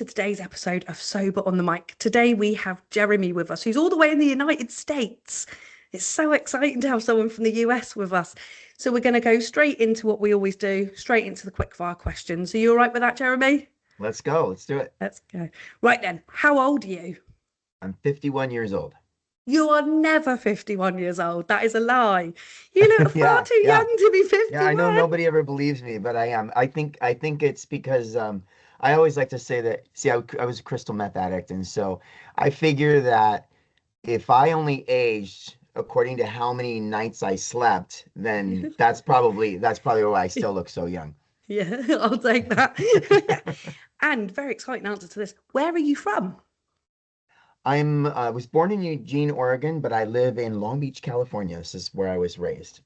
today's episode of Sober on the Mic. Today we have Jeremy with us, who's all the way in the United States. It's so exciting to have someone from the US with us. So we're going to go straight into what we always do, straight into the quickfire questions. Are you all right with that, Jeremy? Let's go. Let's do it. Let's go. Right then, how old are you? I'm 51 years old. You are never 51 years old. That is a lie. You look far Yeah, too yeah. young to be Yeah, I know 51. nobody ever believes me, but I am. I think it's because I always like to say that, see, I was a crystal meth addict, and so I figure that if I only aged according to how many nights I slept, then that's probably why I still look so young. Yeah, I'll take that. And very exciting answer to this. Where are you from? I was born in Eugene, Oregon, but I live in Long Beach, California. This is where I was raised.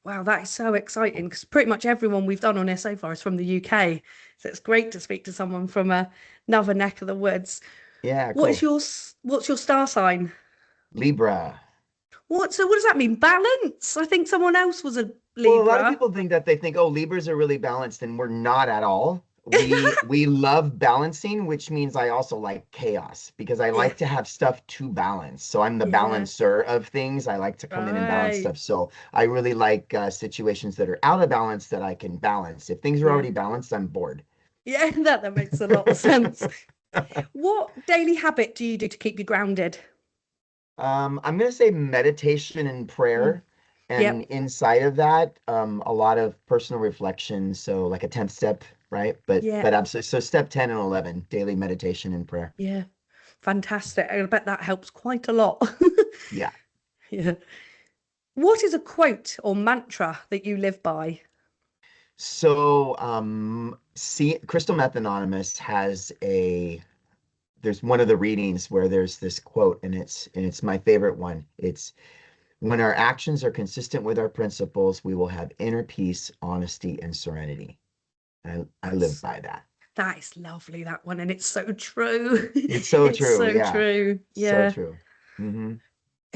Wow, that is so exciting because pretty much everyone we've done on here so far is from the UK. So it's great to speak to someone from another neck of the woods. Yeah, What is cool. what's your star sign? Libra. What does that mean? Balance? I think someone else was a Well, a lot of Libra. people think that they think, oh, Libras are really balanced, and we're not at all. We love balancing, which means I also like chaos because I Yeah, like to have stuff to balance. So I'm the yeah, balancer of things. I like to come in and balance right. stuff. So I really like situations that are out of balance that I can balance. If things are Yeah, already balanced, I'm bored. yeah, that makes a lot of sense. What daily habit do you do to keep you grounded? I'm gonna say meditation and Mm, prayer, and yep, inside of that, a lot of personal reflection. So like a 10th step, right? But yeah, but absolutely. So step 10 and 11, daily meditation and prayer. yeah. Fantastic. I bet that helps quite a lot. Yeah. Yeah. What is a quote or mantra that you live by? So see, Crystal Meth Anonymous there's one of the readings where there's this quote, and it's my favorite one. It's when our actions are consistent with our principles, we will have inner peace, honesty, and serenity. I live That's by that. that is lovely, that one, and it's so true. It's so It's true. so Yeah. true. So Yeah. true. Hmm.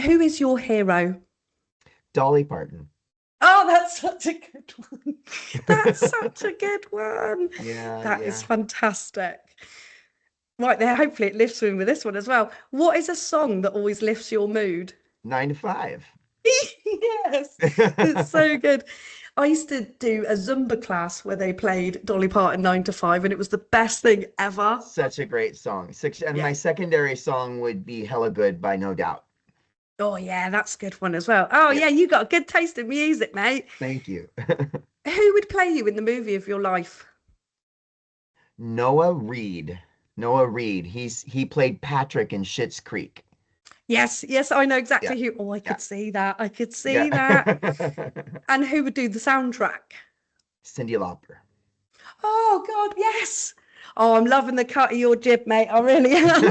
Who is your hero? Dolly Parton. Oh, that's such a good one. That's such a good one. Yeah, That is yeah. fantastic. Right there, hopefully it lifts me with this one as well. What is a song that always lifts your mood? 9 to 5. Yes, it's so good. I used to do a Zumba class where they played Dolly Parton 9 to 5, and it was the best thing ever. Such a great song. Six, and Yeah. my secondary song would be Hella Good by No Doubt. Oh, yeah, that's a good one as well. Oh, Yeah. yeah, you got a good taste in music, mate. Thank you. Who would play you in the movie of your life? Noah Reed. Noah Reed. He played Patrick in Schitt's Creek. Yes, yes, I know Yeah. exactly who. Oh, I Yeah. could see that. I could see that. Yeah. And who would do the soundtrack? Cyndi Lauper. Oh, God, yes. Oh, I'm loving the cut of your jib, mate. I really am.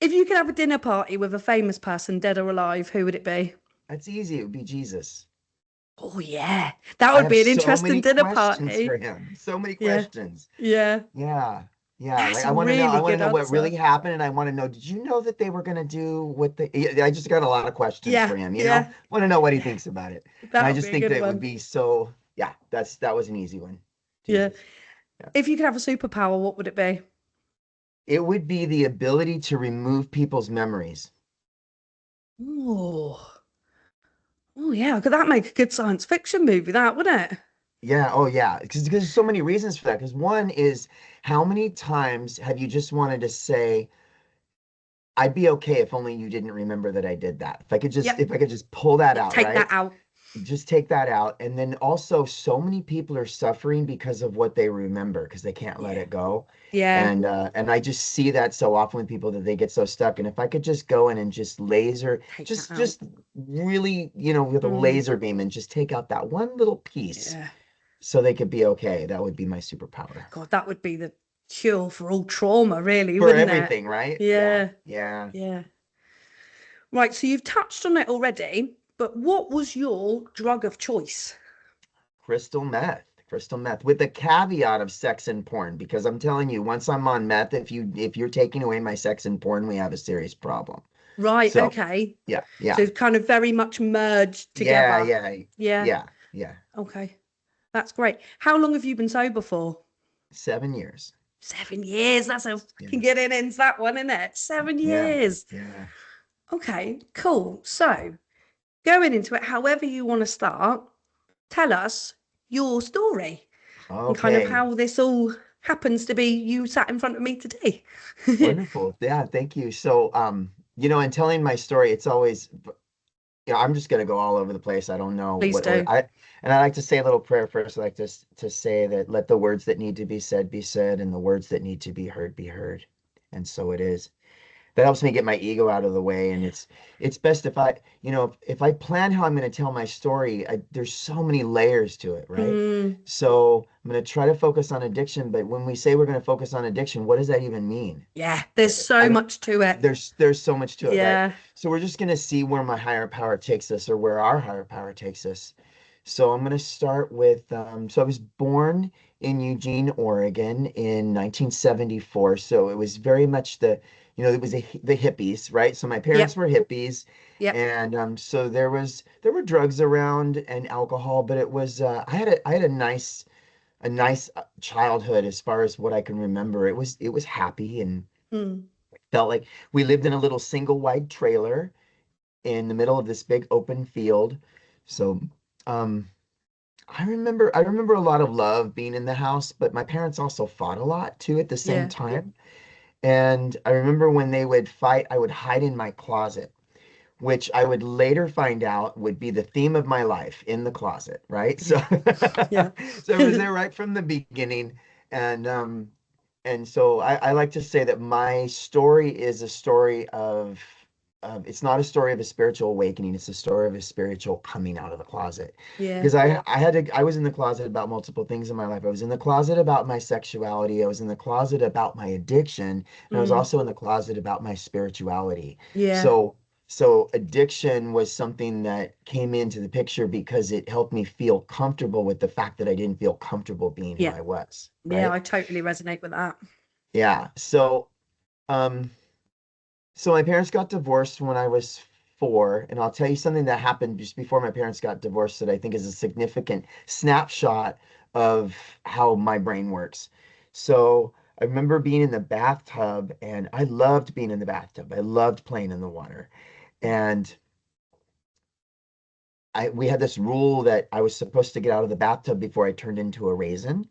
If you could have a dinner party with a famous person, dead or alive, who would it be? That's easy. It would be Jesus. Oh, yeah. That I would have be an so interesting many dinner questions for party. him. So many Yeah. questions. Yeah. Yeah. Yeah. That's Like a I really want to good know what really answer. happened, and I want to know, did you know that they were going to do what they Yeah, I just got a lot of questions Yeah. for him, you know? Yeah. Want to know what he Yeah. thinks about it. And That I would be just a think good that it would one. be so, yeah, that was an easy one. Yeah. Jesus. Yeah. If you could have a superpower, what would it be? It would be the ability to remove people's memories. Oh, oh yeah. Could that make a good science fiction movie, that, wouldn't it? Yeah, oh yeah, because there's so many reasons for that. Because one is, how many times have you just wanted to say, I'd be okay if only you didn't remember that I did that. Yep. If I could just pull that Yeah, out, take that right? out. Just take that out. And then also so many people are suffering because of what they remember because they can't let Yeah. it go. Yeah. And I just see that so often with people that they get so stuck. And if I could just go in and just laser, Take that out. just really, with a Mm, laser beam and just take out that one little piece yeah. so they could be okay, that would be my superpower. God, that would be the cure for all trauma, really, For wouldn't it? everything, right? Yeah, Yeah. yeah. Yeah. Right. So you've touched on it already, but what was your drug of choice? Crystal meth, with the caveat of sex and porn, because I'm telling you, once I'm on meth, if you're taking away my sex and porn, we have a serious problem. Right. So, Okay. yeah, So yeah, it's kind of very much merged yeah, together. yeah, Yeah. yeah, yeah. Okay. That's great. How long have you been sober for? 7 years. 7 years. That's a Yeah. fucking good innings, that one, isn't it? seven Yeah. years. Yeah. Okay, cool. So going into it, however you want to start, tell us your story and kind of Okay. how this all happens to be you sat in front of me today. Wonderful. Yeah, thank you. So, in telling my story, it's always, I'm just gonna go all over the place. I don't know Please what order. do. And I like to say a little prayer first. I like to say that let the words that need to be said, and the words that need to be heard. And so it is. That helps me get my ego out of the way, and it's best if if I plan how I'm going to tell my story. There's so many layers to it, right? Mm, So I'm going to try to focus on addiction, but when we say we're going to focus on addiction, what does that even mean? yeah, there's I so don't much to it. there's so much to it, right? Yeah. So we're just going to see where my higher power takes us, or where our higher power takes us. So I'm going to start with so I was born in Eugene, Oregon in 1974. So it was very much it was the hippies, right? So my parents Yep. were hippies, Yep. and so there were drugs around and alcohol, but it was I had a nice childhood as far as what I can remember. It was happy, and Mm, felt like we lived in a little single wide trailer in the middle of this big open field. So um I remember a lot of love being in the house, but my parents also fought a lot too at the same yeah. time. And I remember when they would fight, I would hide in my closet, which I would later find out would be the theme of my life, in the closet, right? So Yeah. Yeah. so it was there right from the beginning. And so I like to say that my story is a story it's not a story of a spiritual awakening. It's a story of a spiritual coming out of the closet. Yeah. Because I was in the closet about multiple things in my life. I was in the closet about my sexuality. I was in the closet about my addiction. And I was Mm, also in the closet about my spirituality. yeah. So so addiction was something that came into the picture because it helped me feel comfortable with the fact that I didn't feel comfortable being who Yeah. I was, Yeah. right? I totally resonate with that. Yeah. Um, so my parents got divorced when I was 4, and I'll tell you something that happened just before my parents got divorced that I think is a significant snapshot of how my brain works. So I remember being in the bathtub, and I loved being in the bathtub. I loved playing in the water. And we had this rule that I was supposed to get out of the bathtub before I turned into a raisin.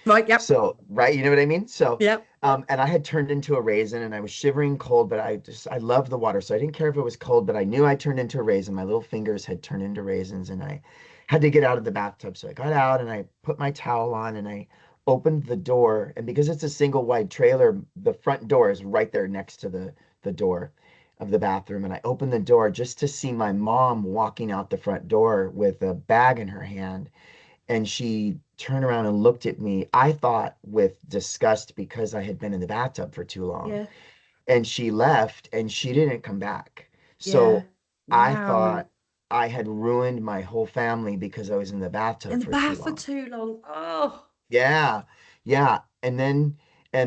Right. Yep. So, right, you know what I mean? So, Yep. and I had turned into a raisin, and I was shivering cold, but I loved the water. So I didn't care if it was cold, but I knew I turned into a raisin. My little fingers had turned into raisins, and I had to get out of the bathtub. So I got out, and I put my towel on, and I opened the door. And because it's a single wide trailer, the front door is right there next to the door of the bathroom. And I opened the door just to see my mom walking out the front door with a bag in her hand, and she turned around and looked at me, I thought with disgust because I had been in the bathtub for too long. Yeah. And she left, and she didn't come back. Yeah. So I Wow. thought I had ruined my whole family because I was in the In bathtub the for too bath for long. too long. Oh. Yeah. Yeah. And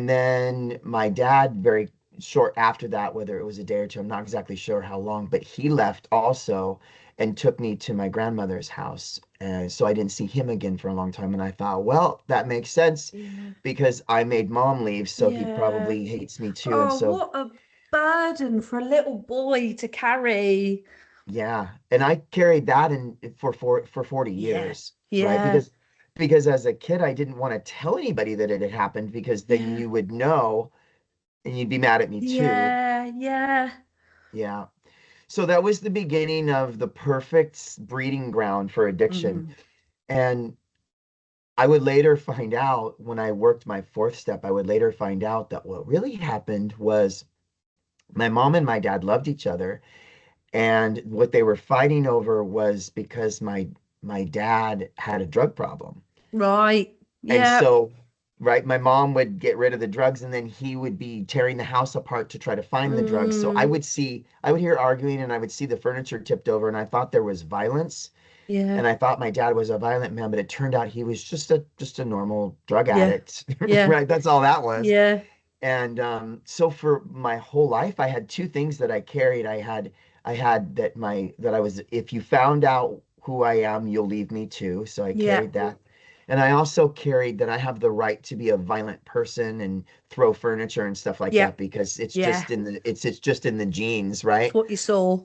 then my dad, very short after that, whether it was a day or two, I'm not exactly sure how long, but he left also and took me to my grandmother's house. And so I didn't see him again for a long time. And I thought, well, that makes sense Yeah. because I made mom leave, so he Yeah. probably hates me too. And Oh, so, what a burden for a little boy to carry. yeah. And I carried that for 40 Yeah. years, right? Yeah. Because as a kid, I didn't want to tell anybody that it had happened, because then Yeah. you would know and you'd be mad at me too. Yeah. Yeah. Yeah. So that was the beginning of the perfect breeding ground for addiction. Hmm. And I would later find out, when I worked my fourth step, I would later find out that what really happened was my mom and my dad loved each other. And what they were fighting over was because my dad had a drug problem. Right. And Yeah. so, right, my mom would get rid of the drugs, and then he would be tearing the house apart to try to find the drugs. So Mm, I would hear arguing, and I would see the furniture tipped over, and I thought there was violence. yeah. And I thought my dad was a violent man, but it turned out he was just a normal drug Yeah. addict. Yeah. Right? That's all that was. Yeah. And so for my whole life, I had two things that I carried. I had that I was, if you found out who I am, you'll leave me too. So I Yeah. carried that. And I also carried that I have the right to be a violent person and throw furniture and stuff like Yeah. that because Yeah. it's just in the genes, It's right? what you saw.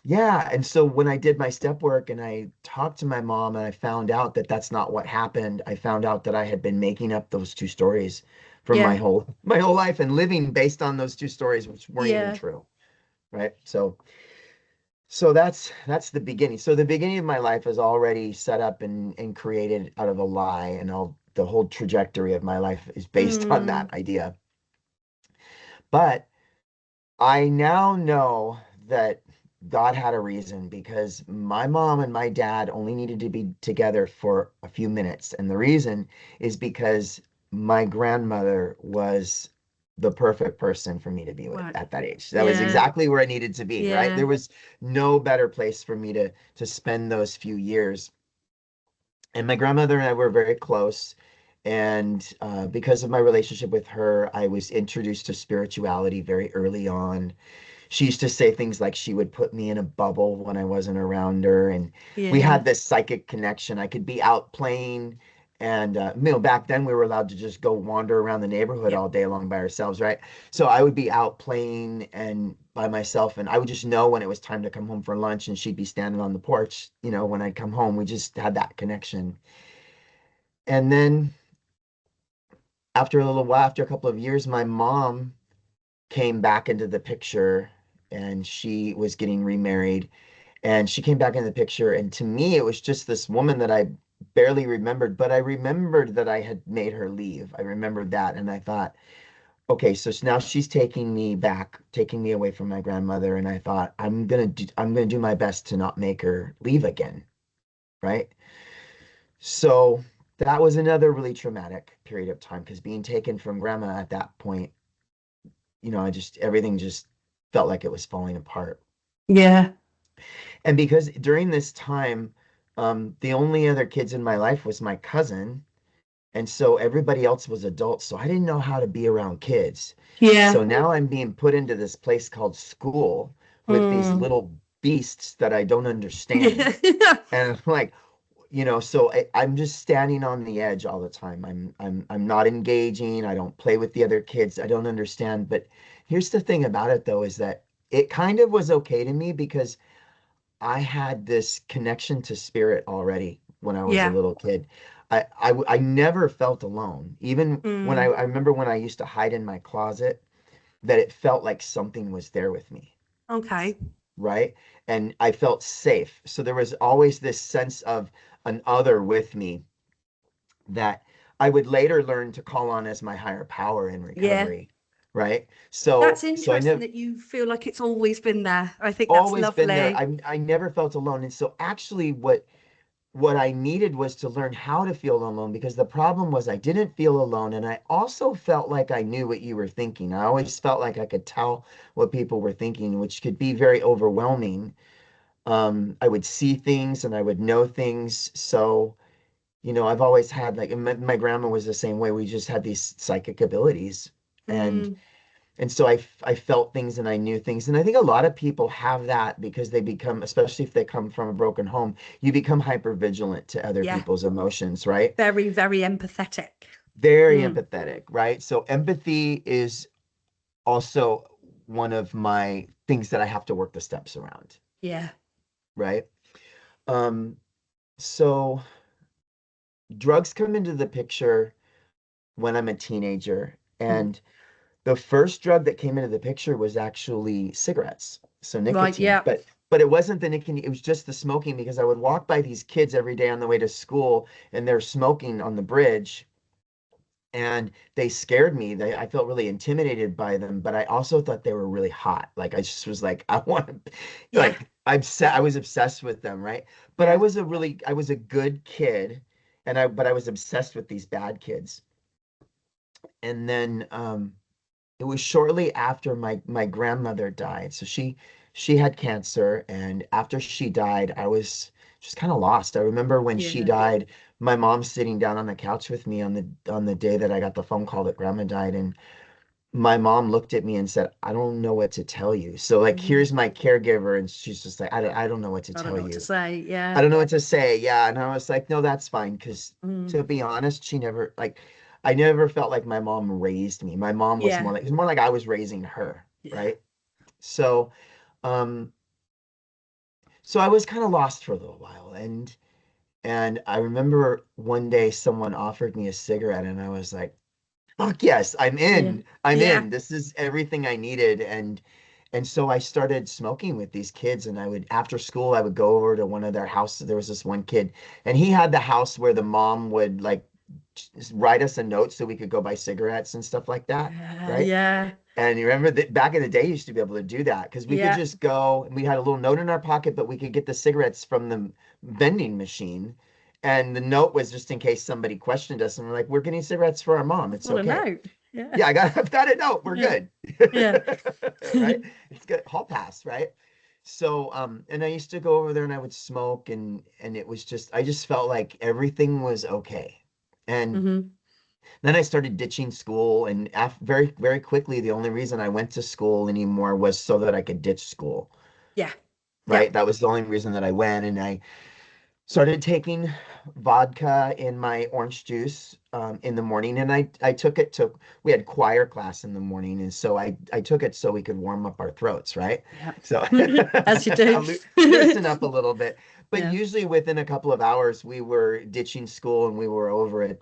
Yeah, and so when I did my step work and I talked to my mom and I found out that that's not what happened, I found out that I had been making up those two stories from Yeah. my whole life and living based on those two stories which weren't even Yeah. true, right? So that's the beginning. So the beginning of my life is already set up and created out of a lie, and all the whole trajectory of my life is based on Mm. that idea. But I now know that God had a reason because my mom and my dad only needed to be together for a few minutes. And the reason is because my grandmother was the perfect person for me to be with Right. at that age. That was Yeah. exactly where I needed to be, right? Yeah. There was no better place for me to spend those few years. And my grandmother and I were very close. And because of my relationship with her, I was introduced to spirituality very early on. She used to say things like she would put me in a bubble when I wasn't around her, and we Yeah. had this psychic connection. I could be out playing, and back then we were allowed to just go wander around the neighborhood Yep. all day long by ourselves, right? So I would be out playing and by myself, and I would just know when it was time to come home for lunch, and she'd be standing on the porch, when I'd come home. We just had that connection. And then after a little while, after a couple of years, my mom came back into the picture, and she was getting remarried, and she came back in the picture, and to me it was just this woman that I barely remembered, but I remembered that I had made her leave. I remembered that, and I thought, okay, so now she's taking me back, taking me away from my grandmother, and I thought I'm gonna do my best to not make her leave again, right? So that was another really traumatic period of time because being taken from grandma at that point, I just everything just felt like it was falling apart. Yeah. And because during this time, the only other kids in my life was my cousin, and so everybody else was adults, so I didn't know how to be around kids. Yeah. So now I'm being put into this place called school with these Mm. little beasts that I don't understand. Yeah. And I'm like, so I'm just standing on the edge all the time. I'm not engaging. I don't play with the other kids. I don't understand. But here's the thing about it though, is that it kind of was okay to me because I had this connection to spirit already when I was a Yeah. little kid. I never felt alone. Even when I, Mm. I remember when I used to hide in my closet, that it felt like something was there with me, Okay. right? And I felt safe. So there was always this sense of an other with me that I would later learn to call on as my higher power in Yeah. recovery, right? That's So I interesting never that you feel like it's always been there. I think that's always been there. lovely. I never felt alone. And so actually what I needed was to learn how to feel alone because the problem was I didn't feel alone. And I also felt like I knew what you were thinking. I always felt like I could tell what people were thinking, which could be very overwhelming. I would see things and I would know things. So, I've always had like, and my grandma was the same way. We just had these psychic abilities. And Mm. and so I felt things and I knew things. And I think a lot of people have that because they become, especially if they come from a broken home, you become hyper vigilant to other Yeah. people's emotions, right? Very, very empathetic. Very Mm. empathetic, right? So empathy is also one of my things that I have to work the steps around, Yeah. right? Um, so drugs come into the picture when I'm a teenager. Mm. And the first drug that came into the picture was actually cigarettes, so Right. nicotine. Yeah. But it wasn't the nicotine, it was just the smoking because I would walk by these kids every day on the way to school and they're smoking on the bridge and they scared me. I felt really intimidated by them, but I also thought they were really hot. Like I just was like, I want to Yeah. I Yeah. was obsessed with them, right? But Yeah. I was a good kid but I was obsessed with these bad kids. And then it was shortly after my grandmother died. So she had cancer, and after she died, I was just kind of lost. I remember when she Yeah. died, my mom sitting down on the couch with me on the day that I got the phone call that grandma died, and my mom looked at me and said, I don't know what to tell you. So like, Mm, here's my caregiver. And she's just like, I don't know what to I don't tell know what to you. say. I Yeah. don't know what to say. Yeah. And I was like, no, that's fine. Because Mm, to be honest, I never felt like my mom raised me. My mom was yeah. it was more like I was raising her. Yeah. Right. So, um, so I was kind of lost for a little while. And I remember one day someone offered me a cigarette and I was like, fuck yes, I'm Yeah. in. I'm Yeah. in. This is everything I needed. And so I started smoking with these kids, and I would, after school, I would go over to one of their houses. There was this one kid, and he had the house where the mom would like write us a note so we could go buy cigarettes and stuff like that, Yeah. right? Yeah. And you remember that back in the day, you used to be able to do that because we could Yeah. just go and we had a little note in our pocket, but we could get the cigarettes from the vending machine. And the note was just in case somebody questioned us, and we're like, we're getting cigarettes for our mom. I've It's got a okay. note. Yeah. Yeah, I've got it. No, we're Yeah. good. Yeah. Right? It's good. Hall pass, right? So, and I used to go over there and I would smoke and it was just I just felt like everything was okay. And Hmm. then I started ditching school and very, very quickly, the only reason I went to school anymore was so that I could ditch school, Yeah. Yeah. right? That was the only reason that I went. And I started taking vodka in my orange juice in the morning, and I took it to we had choir class in the morning, and so I took it so we could warm up our throats, right? Yeah. So As you do. loosen up a little bit. But Yeah. usually within a couple of hours, we were ditching school and we were over at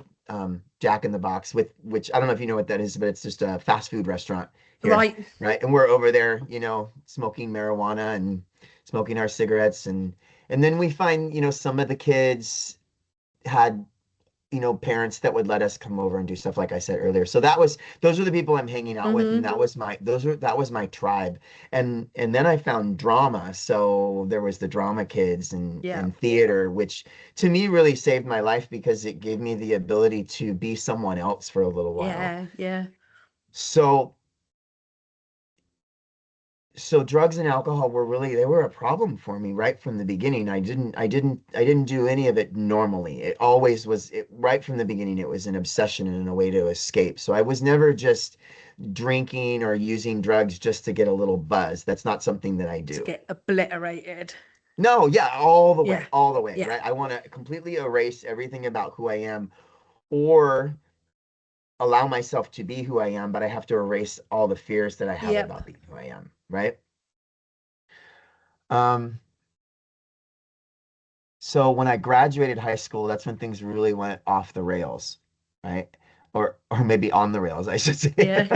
Jack in the Box, with which I don't know if you know what that is, but it's just a fast food restaurant here, Right. right? And we're over there, smoking marijuana and smoking our cigarettes and then we find, some of the kids had, parents that would let us come over and do stuff like I said earlier. So those were the people I'm hanging out with, and Hmm. that was my tribe. And then I found drama. So there was the drama kids Yeah. and theater, which to me really saved my life because it gave me the ability to be someone else for a little while. Yeah. Yeah. So so drugs and alcohol they were a problem for me right from the beginning. I didn't do any of it normally. It always was right from the beginning. It was an obsession and a way to escape. So I was never just drinking or using drugs just to get a little buzz. That's not something that I To do. get obliterated. No, yeah, Yeah. all the way, Yeah. right? I want to completely erase everything about who I am or allow myself to be who I am, but I have to erase all the fears that I have Yep. about being who I am, right? Um, So when I graduated high school, that's when things really went off the rails, right? Or maybe on the rails, I should say. Yeah.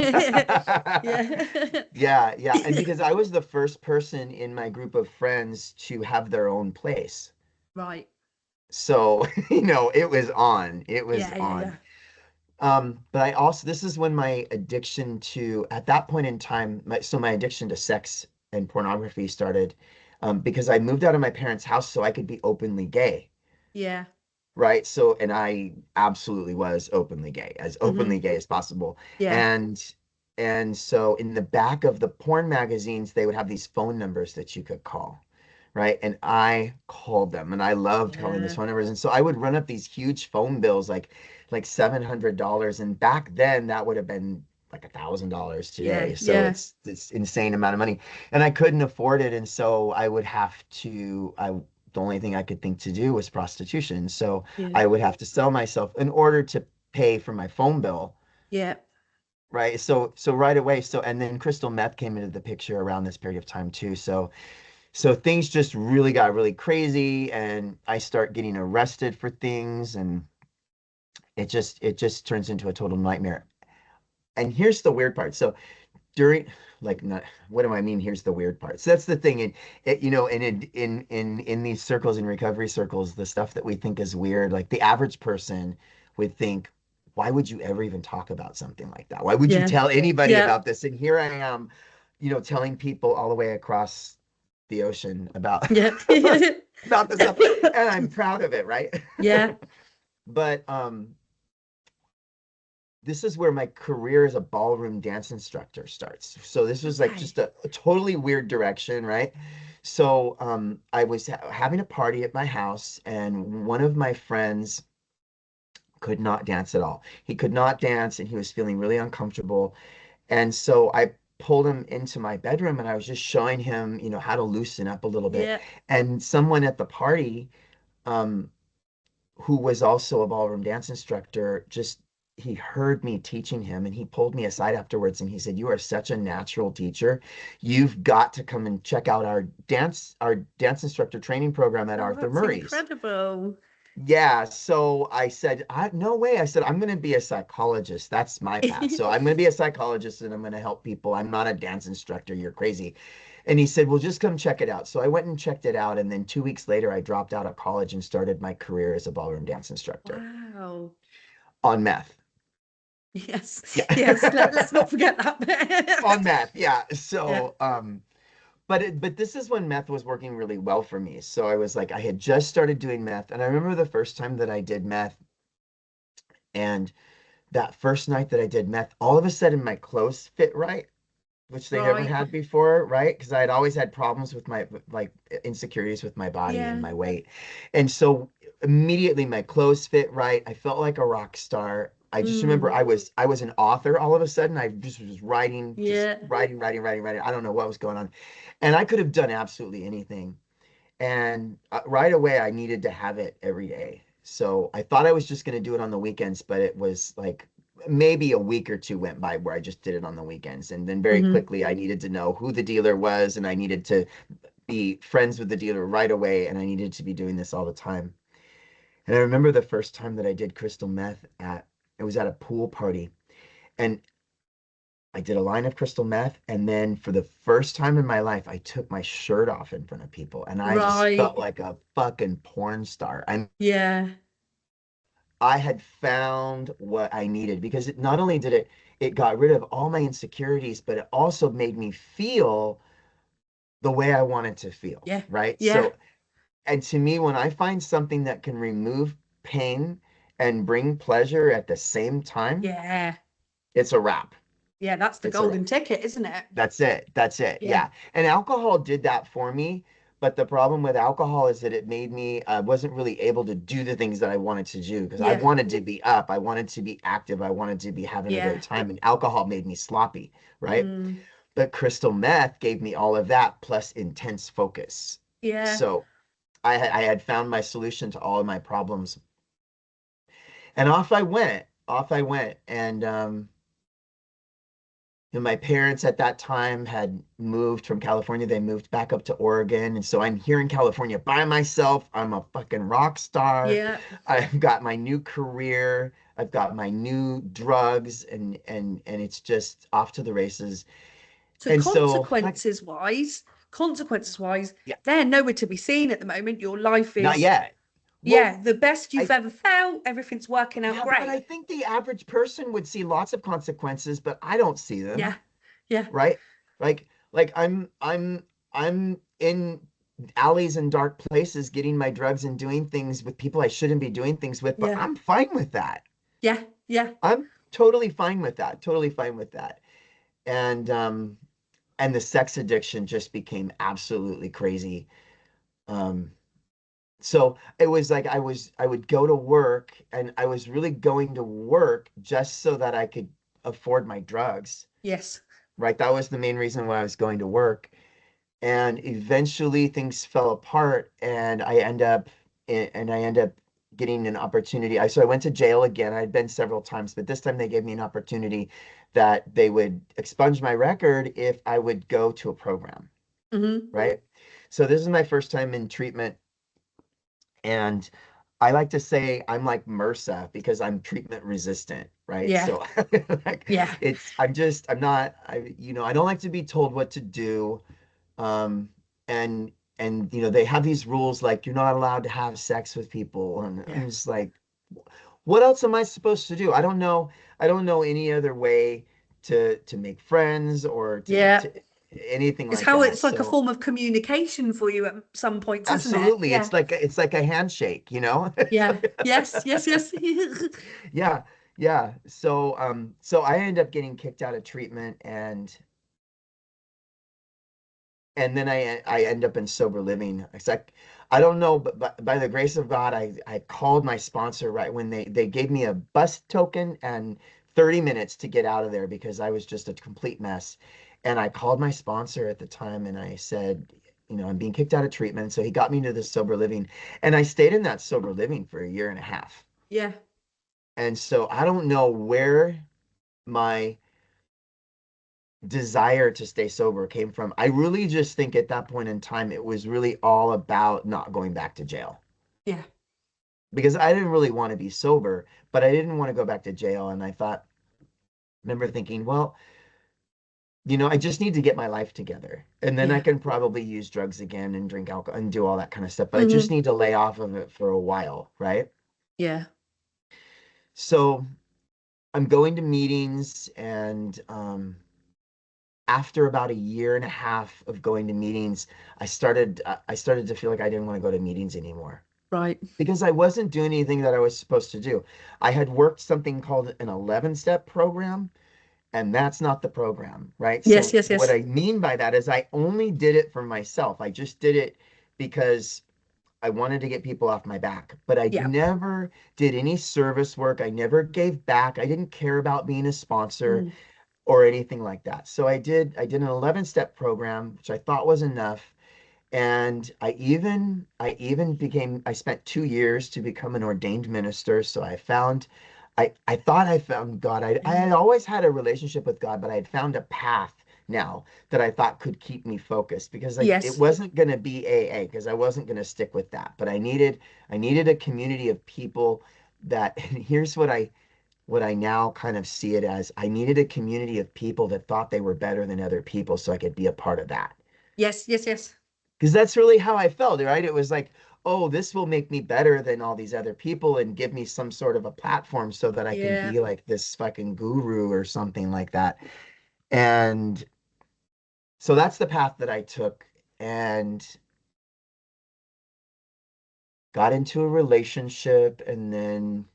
Yeah. Yeah, yeah. And because I was the first person in my group of friends to have their own place. Right. So, it was on. It was Yeah. Yeah. on. Yeah. But this is when my addiction to, at that point in time, my addiction to sex and pornography started, because I moved out of my parents' house so I could be openly gay. Yeah. Right? So, and I absolutely was as Hmm. openly gay as possible. Yeah. And and so in the back of the porn magazines, they would have these phone numbers that you could call, right? And I called them and I loved calling those Yeah. phone numbers. And so I would run up these huge phone bills like $700. And back then that would have been like $1,000 Yeah. today. So Yeah. it's insane amount of money. And I couldn't afford it. And so I would have to I the only thing I could think to do was prostitution. So Yeah. I would have to sell myself in order to pay for my phone bill. Yeah. Right. So right away. So and then crystal meth came into the picture around this period of time too. So things just really got really crazy and I start getting arrested for things and it just turns into a total nightmare. And here's the weird part. So during like not what do I mean? Here's the weird part. So that's the thing. And and in these circles, in recovery circles, the stuff that we think is weird, like the average person would think, why would you ever even talk about something like that? Why would you Yeah. tell anybody Yeah. about this? And here I am, telling people all the way across the ocean about Yeah. about this stuff. And I'm proud of it, right? Yeah. But this is where my career as a ballroom dance instructor starts. So this was like Okay. just a totally weird direction, right? So I was having a party at my house, and one of my friends could not dance at all. He could not dance, and he was feeling really uncomfortable. And so I pulled him into my bedroom and I was just showing him, how to loosen up a little bit. Yeah. And someone at the party, um, who was also a ballroom dance instructor, just he heard me teaching him and he pulled me aside afterwards and he said, "You are such a natural teacher. You've got to come and check out our dance instructor training program at Oh, Arthur that's Murray's." incredible. Yeah, so I said, no way. I said, I'm going to be a psychologist. That's my path. So I'm going to be a psychologist and I'm going to help people. I'm not a dance instructor. You're crazy. And he said, well, just come check it out. So I went and checked it out. And then 2 weeks later, I dropped out of college and started my career as a ballroom dance instructor Wow. on meth. Yes. Yes. Yeah. Let's not forget On that. meth. Yeah. Yeah. But this is when meth was working really well for me. So I was like, I had just started doing meth. And I remember the first time that I did meth, and that first night that I did meth, all of a sudden my clothes fit right, which they never Right. had before, right? Because I had always had problems with my like insecurities with my body and Yeah. my weight. And so immediately my clothes fit right. I felt like a rock star. I just remember Mm. I was an author all of a sudden. I just was writing, just Yeah. writing, writing, writing, writing. I don't know what was going on. And I could have done absolutely anything. And right away, I needed to have it every day. So I thought I was just going to do it on the weekends, but it was like maybe a week or two went by where I just did it on the weekends. And then very Hmm. quickly, I needed to know who the dealer was and I needed to be friends with the dealer right away. And I needed to be doing this all the time. And I remember the first time that I did crystal meth it was at a pool party. And I did a line of crystal meth, and then for the first time in my life, I took my shirt off in front of people, and I just Right. felt like a fucking porn star. Yeah. I had found what I needed because not only did it got rid of all my insecurities, but it also made me feel the way I wanted to feel, Yeah. right? Yeah. So, and to me, when I find something that can remove pain and bring pleasure at the same time, Yeah. it's a wrap. Yeah. That's the It's a wrap. golden ticket, isn't it? That's it. That's it. Yeah. Yeah. And alcohol did that for me. But the problem with alcohol is that it made me, I wasn't really able to do the things that I wanted to do because I Yeah. wanted to be up. I wanted to be active. I wanted to be having a great Yeah. time. And alcohol made me sloppy, right? Mm. But crystal meth gave me all of that plus intense focus. Yeah. So I had found my solution to all of my problems. And off I went. Off I went. And my parents at that time had moved from California. They moved back up to Oregon. And so I'm here in California by myself. I'm a fucking rock star. Yeah. I've got my new career. I've got my new drugs and it's just off to the races. So And so like consequences wise, yeah, they're nowhere to be seen at the moment. Your life not is, yet. Well, yeah, the best you've I ever felt. Everything's working out yeah, but I great. think the average person would see lots of consequences, but I don't see them. Yeah. Yeah. Right? Like I'm in alleys and dark places getting my drugs and doing things with people I shouldn't be doing things with, but Yeah. I'm fine with that. Yeah. Yeah. I'm totally fine with that. Totally fine with that. And the sex addiction just became absolutely crazy. Um so it was like I would go to work and I was really going to work just so that I could afford my drugs, Yes. right? That was the main reason why I was going to work. And eventually things fell apart and I end up getting an opportunity. So I went to jail again. I'd been several times, but this time they gave me an opportunity that they would expunge my record if I would go to a program, Hmm. right? So this is my first time in treatment, and I like to say I'm like MRSA because I'm treatment resistant, right? Yeah. So like Yeah. I'm not, I don't like to be told what to do. um and they have these rules like you're not allowed to have sex with people, and Yeah. I'm just like, what else am I supposed to do? I don't know any other way to make friends or to Yeah. to anything It's like how that. it's like a So form of communication for you at some points, isn't it? absolutely, Yeah. it's like a handshake. Yeah. Yes. Yes. Yes. Yeah, yeah. So I end up getting kicked out of treatment, and then I end up in sober living. It's like I don't know, but by the grace of God, I called my sponsor right when they gave me a bus token and 30 minutes to get out of there because I was just a complete mess. And I called my sponsor at the time and I said, I'm being kicked out of treatment. So he got me into this sober living. And I stayed in that sober living for a year and a half. Yeah. And so I don't know where my desire to stay sober came from. I really just think at that point in time, it was really all about not going back to jail Yeah. because I didn't really want to be sober, but I didn't want to go back to jail. And I thought, remember thinking, well, I just need to get my life together. And then I Yeah. can probably use drugs again and drink alcohol and do all that kind of stuff. But I just Hmm. need to lay off of it for a while, right? Yeah. So I'm going to meetings and after about a year and a half of going to meetings, I started to feel like I didn't want to go to meetings anymore Right. because I wasn't doing anything that I was supposed to do. I had worked something called an 11-step program, and that's not the program, right? Yes, So yes, what yes. I mean by that is I only did it for myself. I just did it because I wanted to get people off my back, but I Yeah. never did any service work. I never gave back. I didn't care about being a sponsor Mm. or anything like that. So I did an 11-step program, which I thought was enough. And I spent 2 years to become an ordained minister. So I thought I found God. I Mm. had always had a relationship with God, but I had found a path now that I thought could keep me focused because it Yes. wasn't going to be AA because I wasn't going to stick with that. But I needed a community of people that, and here's what I now kind of see it as. I needed a community of people that thought they were better than other people so I could be a part of that. Yes, yes, yes. Because that's really how I felt, right? It was like, oh, this will make me better than all these other people and give me some sort of a platform so that I can Yeah. be like this fucking guru or something like that. And so that's the path that I took and got into a relationship and then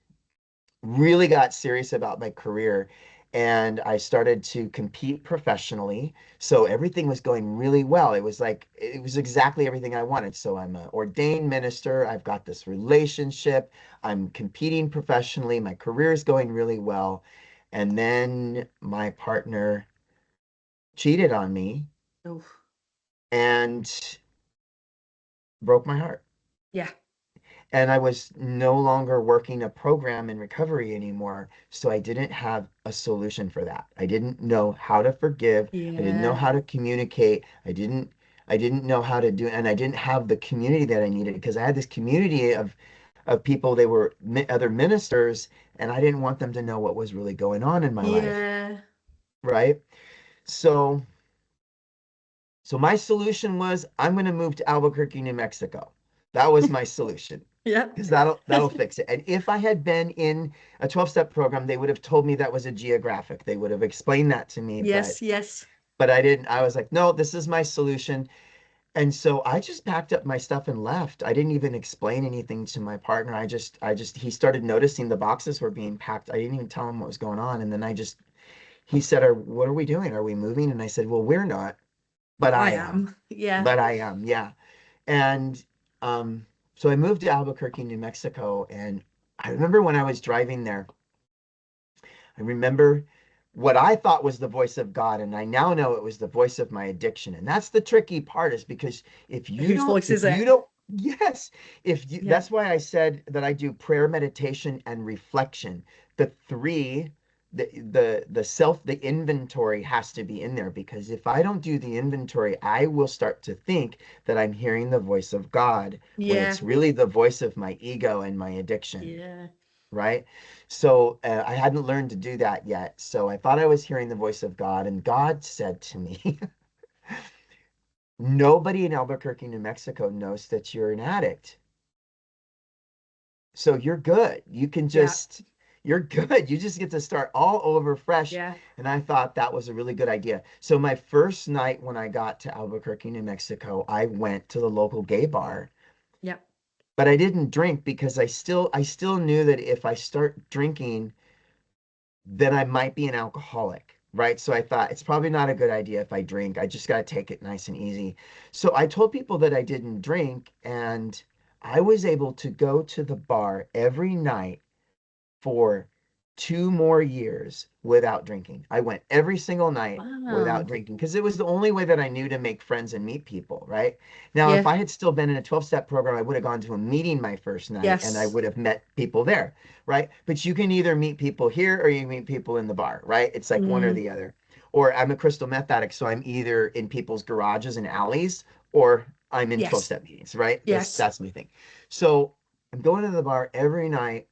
really got serious about my career and I started to compete professionally. So everything was going really well. It was exactly everything I wanted. So I'm an ordained minister. I've got this relationship. I'm competing professionally. My career is going really well. And then my partner cheated on me Oh, and broke my heart. yeah. And I was no longer working a program in recovery anymore. So I didn't have a solution for that. I didn't know how to forgive. I didn't know Yeah. how to communicate. I didn't know how to do, and I didn't have the community that I needed because I had this community of people, they were other ministers, and I didn't want them to know what was really going on in my life, Yeah. right? So so my solution was I'm going to move to Albuquerque, New Mexico. That was my solution Yeah. because that'll fix it. And if I had been in a 12-step program, they would have told me that was a geographic. They would have explained that to me, but Yes, yes. but I didn't. I was like, no, this is my solution. And so I just packed up my stuff and left. I didn't even explain anything to my partner. He started noticing the boxes were being packed. I didn't even tell him what was going on. And then he said, what are we doing? Are we moving? And I said, well, we're not, but But I I am. am. Yeah. But I am, yeah. And um, so I moved to Albuquerque, New Mexico, and I remember when I was driving there, I remember what I thought was the voice of God, and I now know it was the voice of my addiction. And that's the tricky part, is because Whose voice is if it? you don't, yes, if you, Yeah. that's why I said that I do prayer, meditation, and reflection. The three, the inventory has to be in there because if I don't do the inventory, I will start to think that I'm hearing the voice of God when Yeah. it's really the voice of my ego and my addiction, Yeah. right? So I hadn't learned to do that yet. So I thought I was hearing the voice of God, and God said to me, nobody in Albuquerque, New Mexico knows that you're an addict. So you're good. Yeah. You're good. You just get to start all over fresh. Yeah. And I thought that was a really good idea. So my first night when I got to Albuquerque, New Mexico, I went to the local gay bar, Yeah. but I didn't drink because I still knew that if I start drinking, then I might be an alcoholic, right? So I thought it's probably not a good idea if I drink. I just got to take it nice and easy. So I told people that I didn't drink, and I was able to go to the bar every night for 2 more years without drinking. I went every single night without Wow. drinking because it was the only way that I knew to make friends and meet people, right? Now, if Yeah. I had still been in a 12-step program, I would have gone to a meeting my first night and I Yes. would have met people there, right? But you can either meet people here or you meet people in the bar, right? It's like one or Mm. the other. Or I'm a crystal meth addict, so I'm either in people's garages and alleys or I'm in Yes. 12-step meetings, right? That's Yes. that's my thing. So I'm going to the bar every night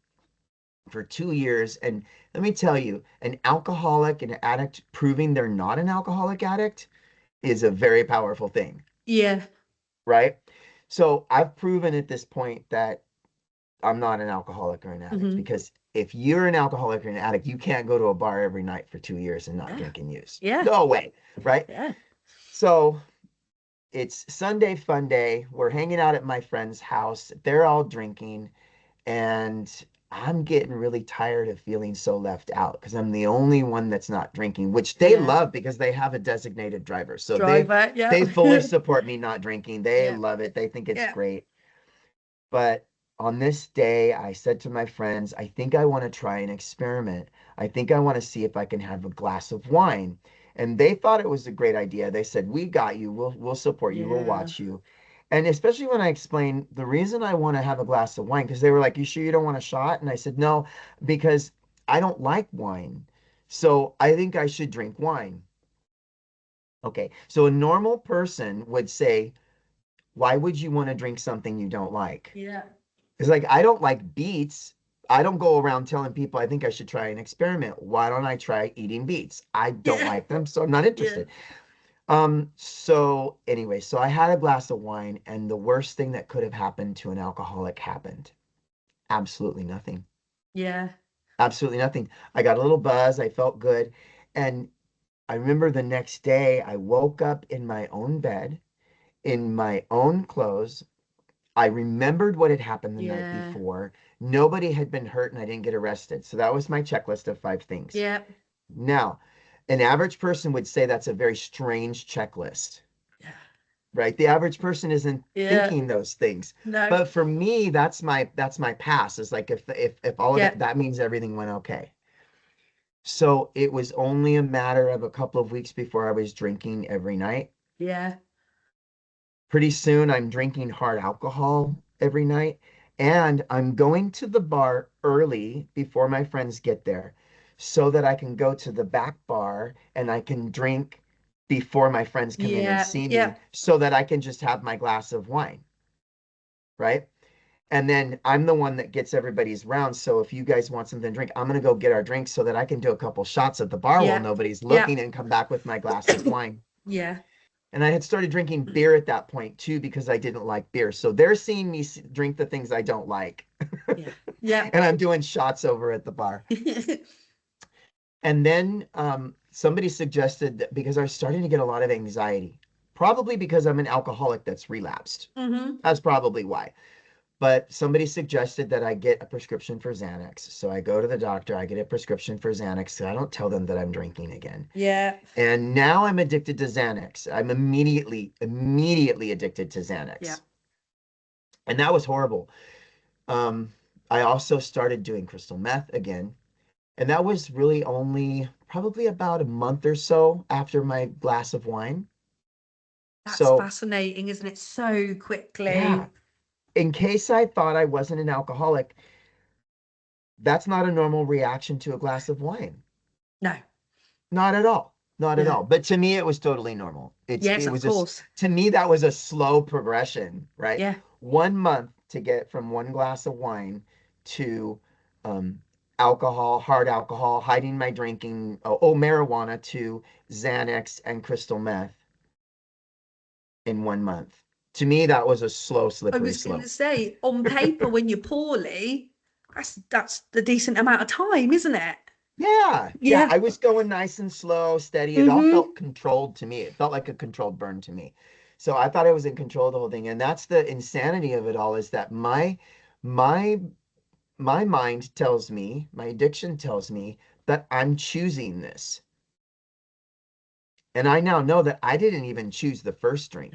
for 2 years. And let me tell you, an alcoholic and an addict proving they're not an alcoholic addict is a very powerful thing, Yeah. right? So I've proven at this point that I'm not an alcoholic or an addict Hmm. because if you're an alcoholic or an addict, you can't go to a bar every night for 2 years and not Yeah. drink and use. Yeah. No way, right? Yeah. So it's Sunday fun day. We're hanging out at my friend's house. They're all drinking. And I'm getting really tired of feeling so left out because I'm the only one that's not drinking, which they Yeah. love because they have a designated driver. So Driver. Yeah. they fully support me not drinking. They Yeah. love it. They think it's Yeah. great. But on this day, I said to my friends, I think I want to try an experiment. I think I want to see if I can have a glass of wine. And they thought it was a great idea. They said, "We got you. We'll support you. We'll Yeah. watch you." And especially when I explained the reason I want to have a glass of wine, because they were like, "You sure you don't want a shot?" And I said, "No, because I don't like wine. So I think I should drink wine." Okay. So a normal person would say, "Why would you want to drink something you don't like?" Yeah. It's like, I don't like beets. I don't go around telling people I think I should try an experiment. Why don't I try eating beets? I don't Yeah. like them, so I'm not Yeah. interested. So anyway, so I had a glass of wine, and the worst thing that could have happened to an alcoholic happened. Absolutely nothing. Yeah. Absolutely nothing. I got a little buzz. I felt good. And I remember the next day, I woke up in my own bed, in my own clothes. I remembered what had happened the night Yeah. before. Nobody had been hurt and I didn't get arrested. So that was my checklist of 5 things. Yeah. Now, an average person would say that's a very strange checklist, Yeah. right? The average person isn't Yeah. thinking those things. No. But for me, that's my pass. It's like if all of Yeah. that means everything went okay. So it was only a matter of a couple of weeks before I was drinking every night. Yeah. Pretty soon, I'm drinking hard alcohol every night, and I'm going to the bar early before my friends get there so that I can go to the back bar and I can drink before my friends come in and Yeah. see me Yeah. so that I can just have my glass of wine, right? And then I'm the one that gets everybody's round. So if you guys want something to drink, I'm going to go get our drinks so that I can do a couple shots at the bar while Yeah. nobody's Yeah. looking and come back with my glass of wine. Yeah. And I had started drinking beer at that point too because I didn't like beer. So they're seeing me drink the things I don't like. Yeah. Yeah. And I'm doing shots over at the bar. And then somebody suggested that because I was starting to get a lot of anxiety, probably because I'm an alcoholic that's relapsed. Hmm. That's probably why. But somebody suggested that I get a prescription for Xanax. So I go to the doctor, I get a prescription for Xanax. So I don't tell them that I'm drinking again. Yeah. And now I'm addicted to Xanax. I'm immediately addicted to Yeah. Xanax. And that was horrible. Um, I also started doing crystal meth again. And that was really only probably about a month or so after my glass of wine. That's So, fascinating, isn't it? So yeah, quickly. in case I thought I wasn't an alcoholic, that's not a normal reaction to a glass of wine. No. Not at all. Not at Yeah. all. But to me, it was totally normal. Yes, It of was just, course. to me, that was a slow progression, right? Yeah. 1 month to get from one glass of wine to um, alcohol, hard alcohol, hiding my drinking, marijuana to Xanax and crystal meth in 1 month. To me, that was a slow, I slippery was going slope. to say, on paper, when you're poorly, that's the decent amount of time, isn't it? Yeah, yeah. Yeah. I was going nice and slow, steady. It all Hmm. felt controlled to me. It felt like a controlled burn to me. So I thought I was in control of the whole thing. And that's the insanity of it all is that my my mind tells me, my addiction tells me that I'm choosing this. And I now know that I didn't even choose the first drink.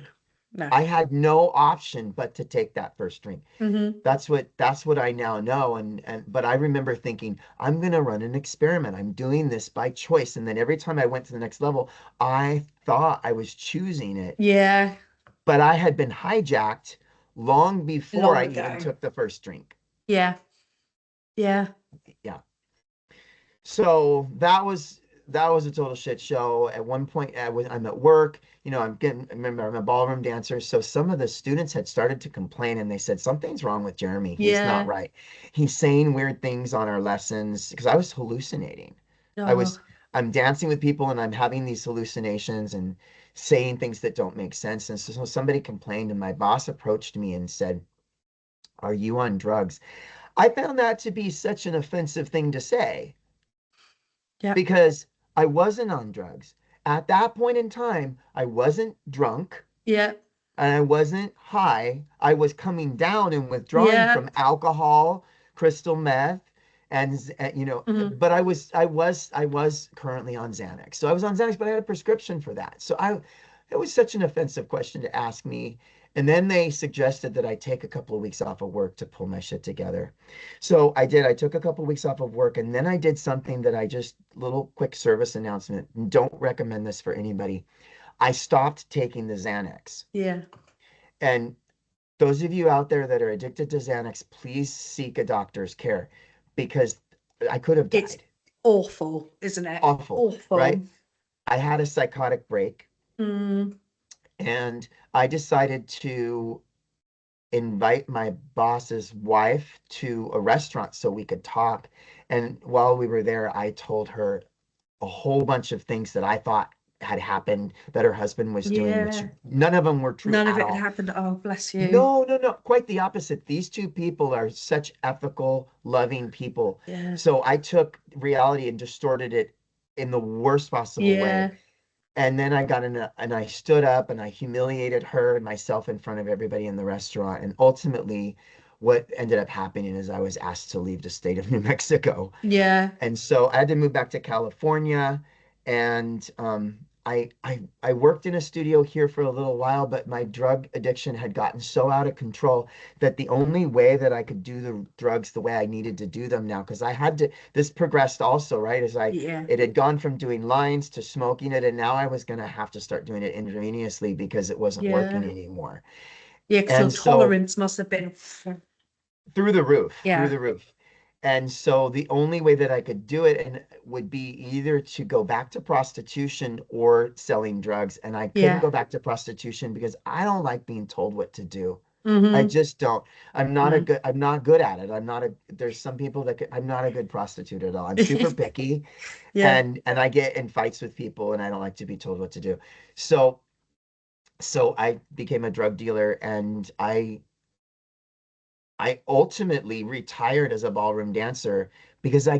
No. I had no option but to take that first drink. Hmm. That's what I now know. And but I remember thinking, I'm gonna run an experiment. I'm doing this by choice. And then every time I went to the next level, I thought I was choosing it, Yeah. but I had been hijacked long before Long I even ago. took the first drink. Yeah. Yeah. Yeah. So that was a total shit show. At one point, I'm at work. Remember, I'm a ballroom dancer. So some of the students had started to complain, and they said something's wrong with Jeremy. He's not Yeah. right. He's saying weird things on our lessons because I was hallucinating. I Oh, was I'm dancing with people, and I'm having these hallucinations and saying things that don't make sense. And so somebody complained, and my boss approached me and said, "Are you on drugs?" I found that to be such an offensive thing to say yeah. because I wasn't on drugs. At that point in time, I wasn't drunk Yeah. and I wasn't high. I was coming down and withdrawing Yeah. from alcohol, crystal meth, Hmm. but I was currently on Xanax. So I was on Xanax, but I had a prescription for that. It was such an offensive question to ask me. And then they suggested that I take a couple of weeks off of work to pull my shit together. So I did. I took a couple of weeks off of work and then I did something that little quick service announcement. Don't recommend this for anybody. I stopped taking the Xanax. Yeah. And those of you out there that are addicted to Xanax, please seek a doctor's care because I could have It's died. awful, isn't it? Awful, right? Awful. I had a psychotic break Mm, and I decided to invite my boss's wife to a restaurant so we could talk. And while we were there, I told her a whole bunch of things that I thought had happened that her husband was doing, which yeah. none of them were true None of at it had all. happened. Oh, bless you. No, no, no, quite the opposite. These two people are such ethical, loving people. Yeah. So I took reality and distorted it in the worst possible way. Yeah. And then and I stood up and I humiliated her and myself in front of everybody in the restaurant. And ultimately, what ended up happening is I was asked to leave the state of New Mexico. Yeah. And so I had to move back to California, and I worked in a studio here for a little while, but my drug addiction had gotten so out of control that the only way that I could do the drugs the way I needed to do them now, because I had to, this progressed also, right? Yeah. It had gone from doing lines to smoking it, and now I was gonna have to start doing it intravenously because it wasn't working Yeah. anymore. Yeah. Because your And so tolerance must have been. through Yeah. the roof. And so the only way that I could do it and would be either to go back to prostitution or selling drugs. And I couldn't Yeah. go back to prostitution because I don't like being told what to do. I Mm-hmm. just don't. No. I'm not good at it. There's some people I'm not a good prostitute at all. I'm super picky Yeah. and I get in fights with people and I don't like to be told what to do. So, so I became a drug dealer and I ultimately retired as a ballroom dancer because I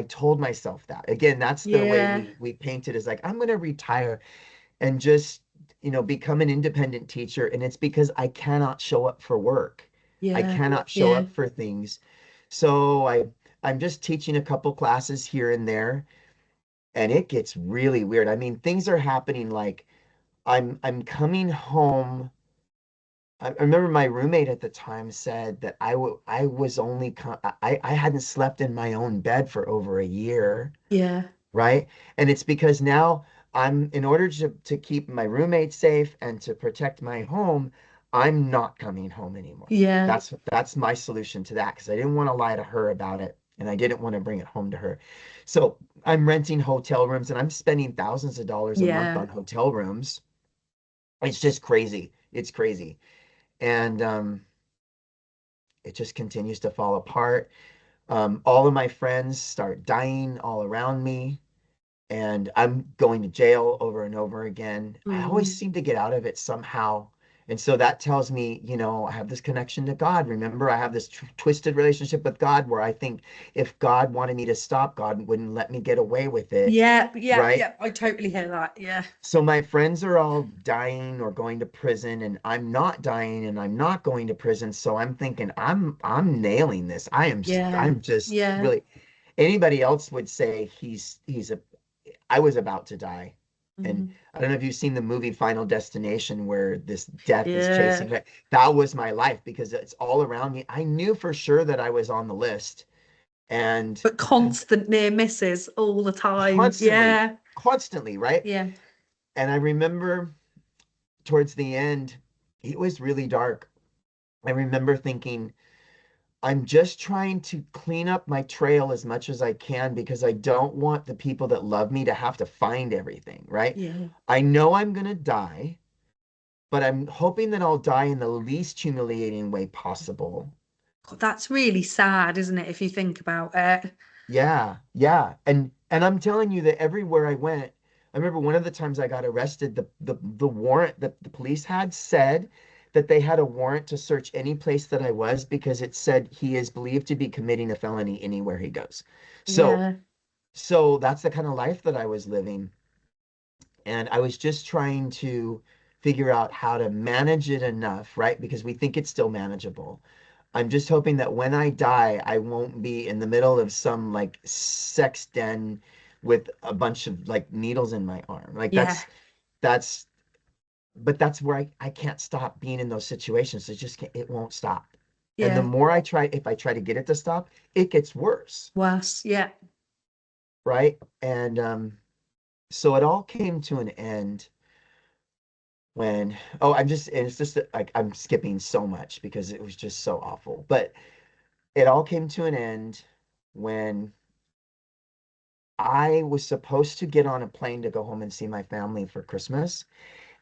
told myself that. Again, that's the way Yeah. we paint it, is like, I'm going to retire and just, become an independent teacher. And it's because I cannot show up for work. I Yeah. cannot show Yeah. up for things. So I'm just teaching a couple classes here and there, and it gets really weird. I mean, things are happening like I'm coming home. I remember my roommate at the time said that I was only I hadn't slept in my own bed for over a year, Yeah. right? And it's because now in order to keep my roommate safe and to protect my home, I'm not coming home anymore. Yeah. That's my solution to that because I didn't want to lie to her about it and I didn't want to bring it home to her. So I'm renting hotel rooms and I'm spending thousands of dollars a month Yeah. on hotel rooms. It's just crazy. It's crazy. And it just continues to fall apart. All of my friends start dying all around me, and I'm going to jail over and over again. I always Mm. seem to get out of it somehow. And so that tells me, I have this connection to God. Remember, I have this twisted relationship with God where I think if God wanted me to stop, God wouldn't let me get away with it, Yeah. Yeah. right? Yeah. I totally hear that. Yeah. So my friends are all dying or going to prison, and I'm not dying and I'm not going to prison. So I'm thinking I'm nailing this. Yeah. I'm just Yeah. really, anybody else would say I was about to die. And Mhm. I don't know if you've seen the movie Final Destination where this death is Yeah. chasing me. That was my life because it's all around me. I knew for sure that I was on the list and But constant near misses all the time. constantly, Yeah. constantly, right? Yeah. And I remember towards the end, it was really dark. I remember thinking, I'm just trying to clean up my trail as much as I can because I don't want the people that love me to have to find everything, right? Yeah. I know I'm going to die, but I'm hoping that I'll die in the least humiliating way possible. God, that's really sad, isn't it, if you think about it? Yeah, yeah. And I'm telling you that everywhere I went, I remember one of the times I got arrested, the warrant that the police had said that they had a warrant to search any place that I was because it said he is believed to be committing a felony anywhere he goes. So Yeah. so that's the kind of life that I was living. And I was just trying to figure out how to manage it enough, right? Because we think it's still manageable. I'm just hoping that when I die, I won't be in the middle of some like sex den with a bunch of like needles in my arm. Like Yeah. that's but that's where I can't stop being in those situations. It just can't, it won't stop. And the Yeah. more I try, if I try to get it to stop, it gets worse, Worse. Yeah. right? And so it all came to an end when I'm just and it's just that, like I'm skipping so much because it was just so awful. But it all came to an end when I was supposed to get on a plane to go home and see my family for Christmas.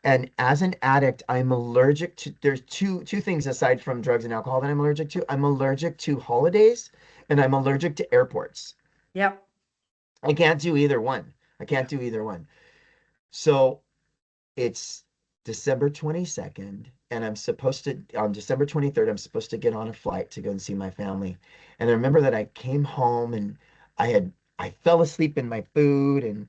And as an addict, I'm allergic to there's two things aside from drugs and alcohol that I'm allergic to. I'm allergic to holidays and I'm allergic to airports. Yep. I can't do either one. I can't do either one. So it's December 22nd, and I'm supposed to, on December 23rd, I'm supposed to get on a flight to go and see my family. And I remember that I came home and I fell asleep in my food and,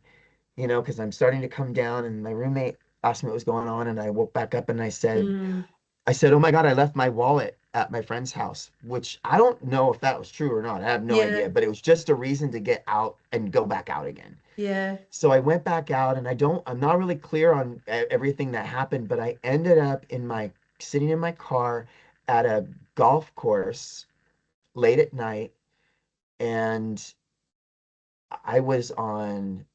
because I'm starting to come down and my roommate asked me what was going on. And I woke back up and Mm. I said, oh my God, I left my wallet at my friend's house, which I don't know if that was true or not. I have no Yeah. idea, but it was just a reason to get out and go back out again. Yeah. So I went back out and I'm not really clear on everything that happened, but I ended up sitting in my car at a golf course late at night. And I was on,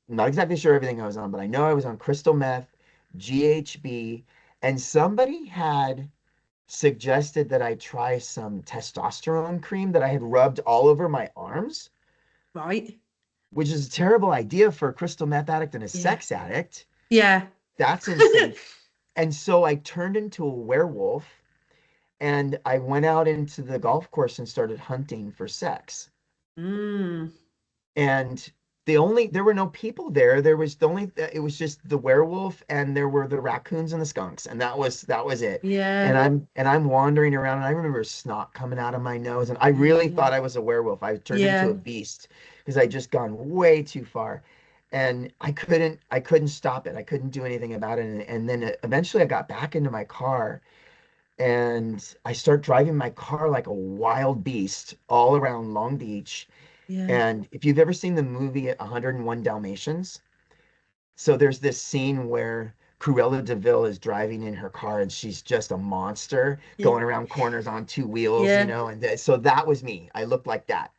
not exactly sure everything I was on, but I know I was on crystal meth, GHB, and somebody had suggested that I try some testosterone cream that I had rubbed all over my arms, Right. which is a terrible idea for a crystal meth addict and a Yeah. sex addict. Yeah. That's insane. And so I turned into a werewolf and I went out into the golf course and started hunting for sex. Mm. And there were no people there. It was just the werewolf and there were the raccoons and the skunks. And that was it. And Yeah. I'm wandering around and I remember snot coming out of my nose. And I really Mm. thought I was a werewolf. I turned into a Yeah. beast because I'd just gone way too far. And I couldn't stop it. I couldn't do anything about it. And then eventually I got back into my car and I start driving my car like a wild beast all around Long Beach. Yeah. And if you've ever seen the movie 101 Dalmatians, so there's this scene where Cruella de Vil is driving in her car and she's just a monster Yeah. going around corners on two wheels, Yeah. and so that was me. I looked like that.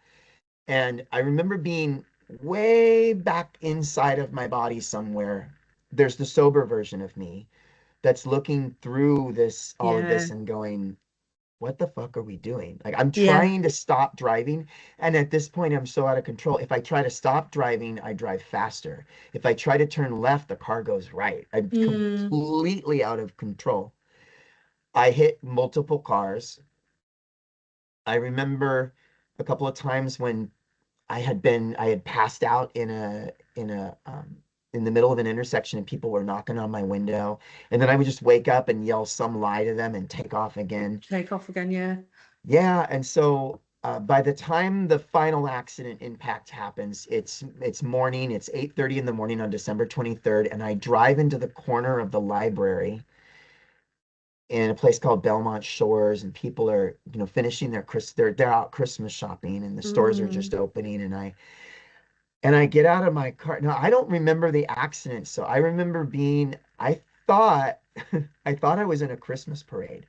And I remember being way back inside of my body somewhere. There's the sober version of me that's looking through all of Yeah. this and going, what the fuck are we doing? Like I'm Yeah. trying to stop driving, and at this point I'm so out of control. If I try to stop driving, I drive faster. If I try to turn left, the car goes right. I'm Mm. completely out of control. I hit multiple cars. I remember a couple of times when I had passed out in the middle of an intersection and people were knocking on my window, and then I would just wake up and yell some lie to them and take off again. Take off again. Yeah. Yeah, and so by the time the final accident impact happens, it's morning. It's 8:30 in the morning on December 23rd, and I drive into the corner of the library in a place called Belmont Shores, and people are, finishing they're out Christmas shopping, and the stores are just Mm. opening, and And I get out of my car. Now, I don't remember the accident. So I remember I thought, I thought I was in a Christmas parade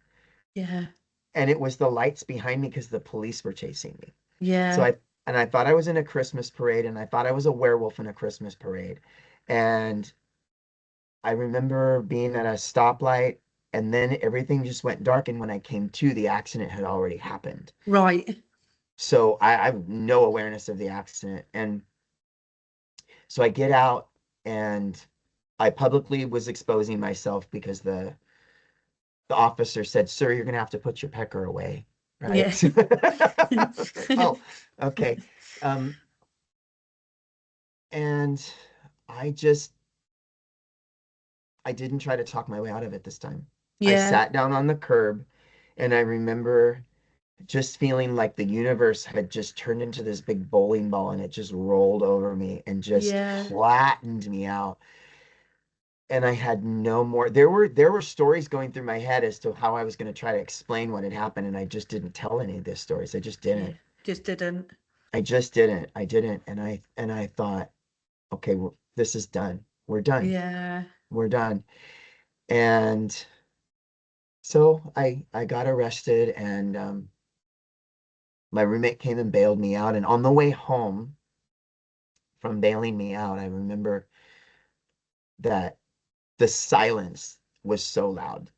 Yeah. and it was the lights behind me because the police were chasing me. So Yeah. I thought I was in a Christmas parade and I thought I was a werewolf in a Christmas parade. And I remember being at a stoplight and then everything just went dark. And when I came to, the accident had already happened. Right. So I have no awareness of the accident. And so I get out and I publicly was exposing myself because the officer said, "Sir, you're gonna have to put your pecker away." Yeah. Right. Like, oh, okay. Um, and I just I didn't try to talk my way out of it this time. I Yeah. sat down on the curb and I remember just feeling like the universe had just turned into this big bowling ball and it just rolled over me and just Yeah. flattened me out. And I had no more. There were stories going through my head as to how I was going to try to explain what had happened, and I just didn't tell any of these stories. I just Yeah. didn't. Just didn't. I just didn't. I didn't. And I thought, okay, well, this is done. We're done. Yeah. We're done. And so I got arrested, and my roommate came and bailed me out. And on the way home from bailing me out, I remember that the silence was so loud.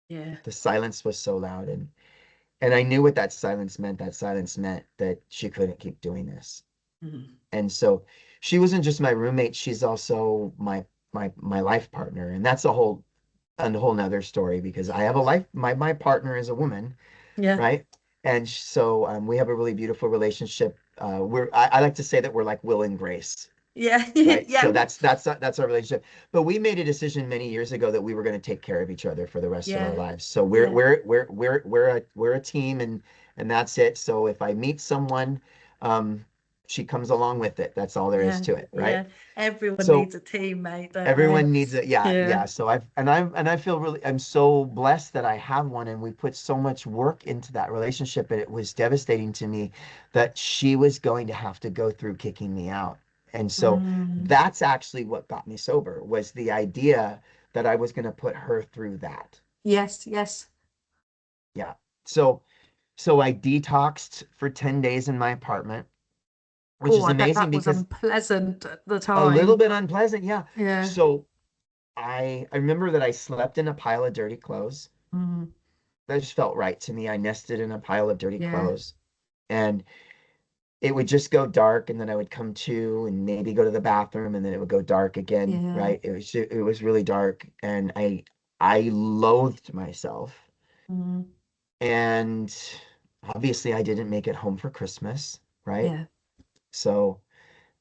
Yeah. The silence was so loud, and I knew what that silence meant. That silence meant that she couldn't keep doing this. Mm. And so she wasn't just my roommate, she's also my life partner. And that's a whole nother story because I have a life, my partner is a woman, Yeah. right? And so we have a really beautiful relationship. I like to say that we're like Will and Grace, Yeah. right? Yeah. So that's our relationship. But we made a decision many years ago that we were going to take care of each other for the rest of our Yeah. lives. So Yeah. we're a team, and that's it. So if I meet someone, um, she comes along with it. That's all there is Yeah. to it, right? Yeah. Everyone So needs a teammate, don't they? everyone needs it. Yeah, Yeah. yeah. So I feel really, I'm so blessed that I have one, and we put so much work into that relationship, and it was devastating to me that she was going to have to go through kicking me out. And so Mm. that's actually what got me sober, was the idea that I was going to put her through that. Yes. Yes. Yeah. So I detoxed for 10 days in my apartment, which Oh, is I bet amazing that was because unpleasant at the a little time. bit unpleasant, yeah. Yeah. So I remember that I slept in a pile of dirty clothes. Mm. That just felt right to me. I nested in a pile of dirty Yeah. clothes, and it would just go dark, and then I would come to and maybe go to the bathroom, and then it would go dark again, Yeah. right? It was really dark, and I loathed myself. Mm. And obviously I didn't make it home for Christmas, right? Yeah. So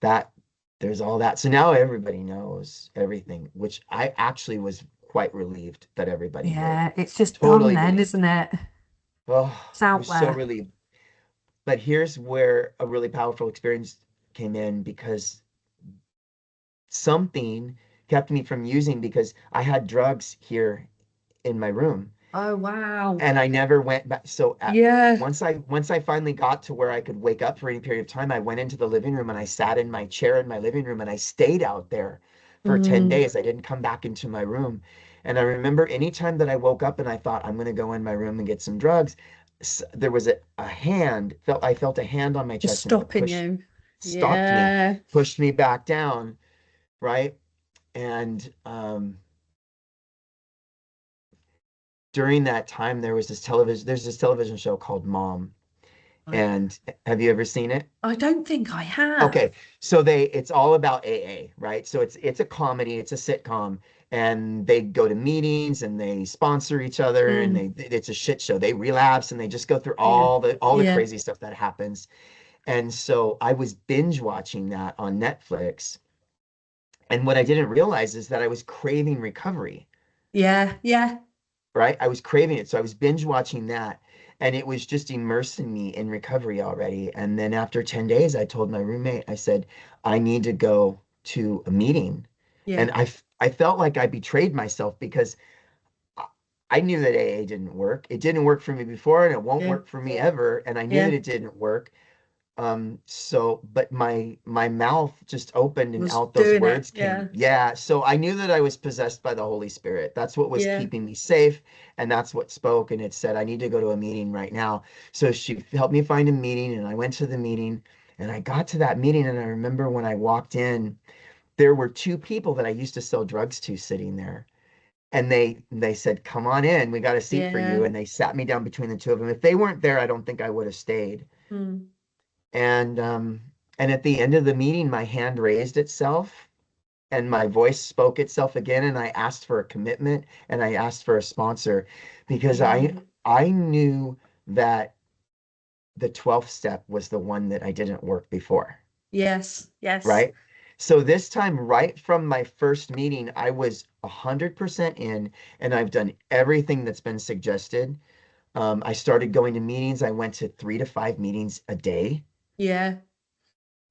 that there's all that. So now everybody knows everything, which I actually was quite relieved that everybody knew. Yeah. It's just done Totally then, relieved. isn't it? Oh, It's I out was so there. relieved. But here's where a really powerful experience came in, because something kept me from using, because I had drugs here in my room Oh, wow. and I never went back. So Yeah. once I finally got to where I could wake up for any period of time, I went into the living room and I sat in my chair in my living room and I stayed out there for 10 Mm. days. I didn't come back into my room. And I remember anytime that I woke up and I thought I'm going to go in my room and get some drugs, there was a hand, I felt a hand on my Just chest, and it stopping you. stopped me, Yeah. pushed me back down, right? And during that time, there's this television show called Mom. Right. And have you ever seen it? I don't think I have. Okay, so it's all about AA, right? So it's a comedy, it's a sitcom, and they go to meetings and they sponsor each other, and Mm. it's a shit show. They relapse and they just go through Yeah. all the Yeah. crazy stuff that happens. And so I was binge watching that on Netflix. And what I didn't realize is that I was craving recovery, Yeah. Yeah. right? I was craving it. So I was binge watching that, and it was just immersing me in recovery already. And then after 10 days, I told my roommate, I said, I need to go to a meeting. Yeah. And I felt like I betrayed myself because I I knew that AA didn't work. It didn't work for me before, and it won't Yeah. work for me ever. And I knew Yeah. that it didn't work. So, but my mouth just opened and Was out those doing it. words came. Yeah. Yeah. So I knew that I was possessed by the Holy Spirit. That's what was Yeah. keeping me safe. And that's what spoke. And it said, I need to go to a meeting right now. So she helped me find a meeting, and I went to the meeting, and I got to that meeting. And I remember when I walked in, there were two people that I used to sell drugs to sitting there. And they said, come on in, we got a seat for you. Yeah. And they sat me down between the two of them. If they weren't there, I don't think I would have stayed. Mm. And at the end of the meeting, my hand raised itself and my voice spoke itself again, and I asked for a commitment and I asked for a sponsor because Yeah. I knew that the 12th step was the one that I didn't work before, Yes. Yes. right? So this time, right from my first meeting, I was 100% in, and I've done everything that's been suggested. I started going to meetings. I went to 3 to 5 meetings a day, Yeah.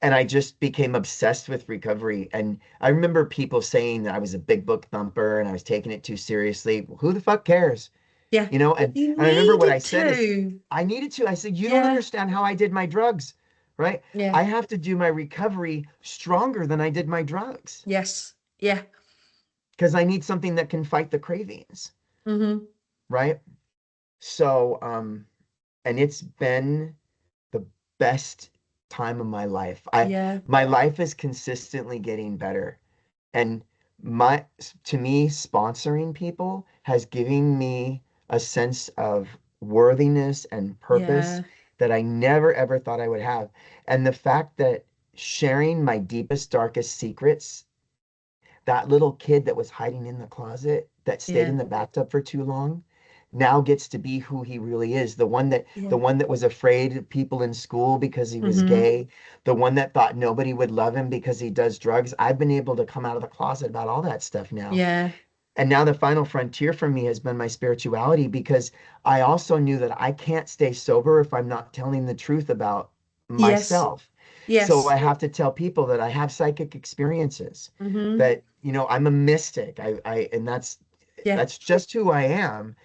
and I just became obsessed with recovery. And I remember people saying that I was a big book thumper and I was taking it too seriously. Who the fuck cares? Yeah. You know, But you and I remember what I needed said is to. I needed to. I said, you don't Yeah. understand how I did my drugs, right? Yeah. I have to do my recovery stronger than I did my drugs Yes. Yeah. because I need something that can fight the cravings, Mm-hmm. right? So, and it's been the best time of my life. Yeah. My life is consistently getting better. And my to me, sponsoring people has given me a sense of worthiness and purpose Yeah. that I never ever thought I would have. And the fact that sharing my deepest, darkest secrets, that little kid that was hiding in the closet that stayed Yeah. in the bathtub for too long now gets to be who he really is. The Yeah. one that was afraid of people in school because he was Mm-hmm. gay, the one that thought nobody would love him because he does drugs. I've been able to come out of the closet about all that stuff now. Yeah. And now the final frontier for me has been my spirituality, because I also knew that I can't stay sober if I'm not telling the truth about Yes. myself. So Yes. I have to tell people that I have psychic experiences, Mm-hmm. that, I'm a mystic. And Yeah. that's just who I am.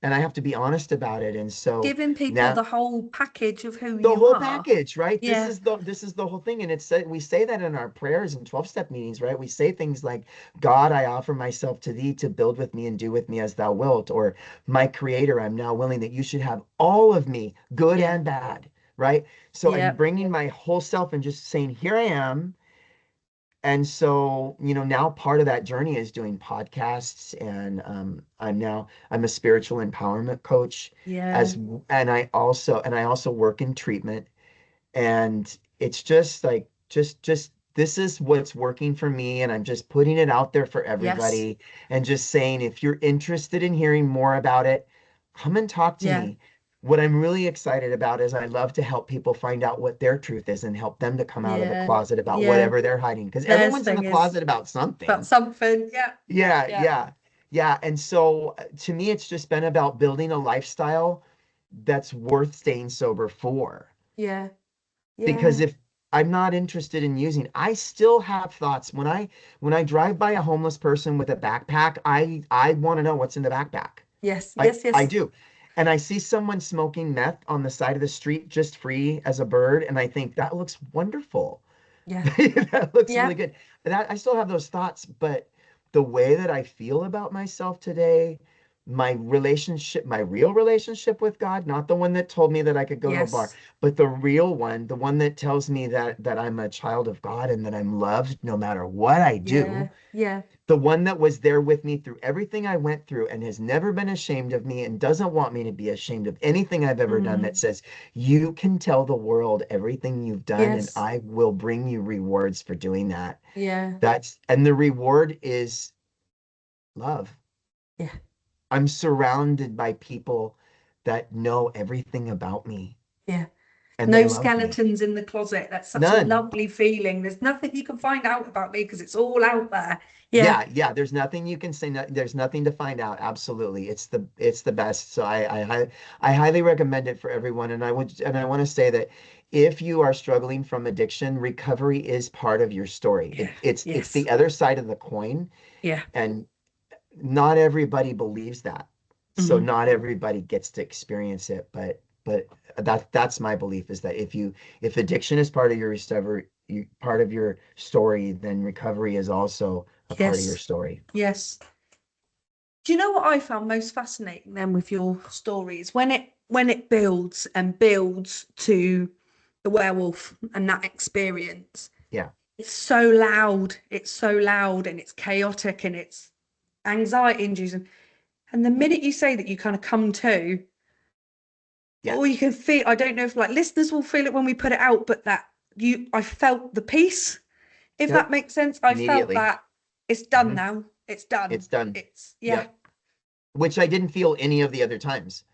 And I have to be honest about it. And so Giving people now the whole package of who the you whole are. package, right? This Yeah. is the whole thing. And we say that in our prayers and 12-step meetings, right? We say things like, God, I offer myself to thee to build with me and do with me as thou wilt, or my creator, I'm now willing that you should have all of me, good Yeah. and bad, right? So I'm Yeah. bringing my whole self and just saying, here I am. And so, now part of that journey is doing podcasts, and I'm a spiritual empowerment coach Yeah. as and I also work in treatment. And it's just like, just this is what's working for me, and I'm just putting it out there for Yes. everybody, and just saying, if you're interested in hearing more about it, come and talk to Yeah. me. What I'm really excited about is I love to help people find out what their truth is and help them to come out of the Yeah. closet about Yeah. whatever they're hiding, because There's everyone's in the thing is closet about about something. something. Yeah. Yeah, Yeah. yeah, yeah. And so to me, it's just been about building a lifestyle that's worth staying sober for. Yeah. Because Yeah. if I'm not interested in using, I still have thoughts when I drive by a homeless person with a backpack. I want to know what's in the backpack. Yes. I Yes. I Yes. do. And I see someone smoking meth on the side of the street just free as a bird, and I think that looks wonderful. Yeah. That looks Yeah. really good. And I still have those thoughts, but the way that I feel about myself today, my real relationship with God, not the one that told me that I could go to a bar, Yes. but the real one, the one that tells me that I'm a child of God and that I'm loved no matter what I do, Yeah. Yeah. the one that was there with me through everything I went through and has never been ashamed of me and doesn't want me to be ashamed of anything I've ever done, that Mm. says, you can tell the world everything you've done and Yes. I will bring you rewards for doing that. Yeah. And the reward is love. Yeah. I'm surrounded by people that know everything about me Yeah. and they No love me. skeletons in the closet. That's such a None. lovely feeling. There's nothing you can find out about me because it's all out there. Yeah. Yeah, yeah. There's nothing you can say. No, there's nothing to find out. Absolutely, it's the best. So I highly recommend it for everyone. And I want to say that if you are struggling from addiction, recovery is part of your story. Yeah. It's Yes. the other side of the coin, Yeah. and not everybody believes that. So Hmm. not everybody gets to experience it, but But that's my belief, is that if addiction is part of your part of your story, then recovery is also a part of your Yes. story. Yes. Do you know what I found most fascinating then with your stories? When it builds and builds to the werewolf and that experience, Yeah. it's so loud. It's so loud and it's chaotic and it's anxiety inducing. And the minute you say that you kind of come to, Yeah. or you can feel, I don't know if like listeners will feel it when we put it out, but that I felt the peace, if that Yep. makes sense. I felt Immediately. that it's done Hmm. now. It's done. It's done. It's, yeah, Yep. Which I didn't feel any of the other times.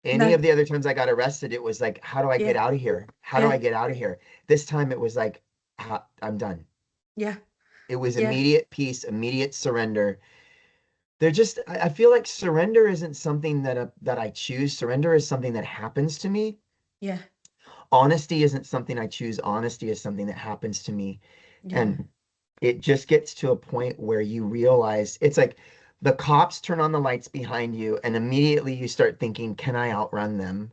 Any no, of the other times I got arrested, it was like, how do I get yeah, out of here? How do yeah, I get out of here? This time it was like, I'm done. yeah, It was yeah, immediate peace, immediate surrender. They're just, I feel like surrender isn't something that I choose. Surrender is something that happens to me. yeah, Honesty isn't something I choose. Honesty is something that happens to me. yeah, And it just gets to a point where you realize it's like the cops turn on the lights behind you and immediately you start thinking, can I outrun them?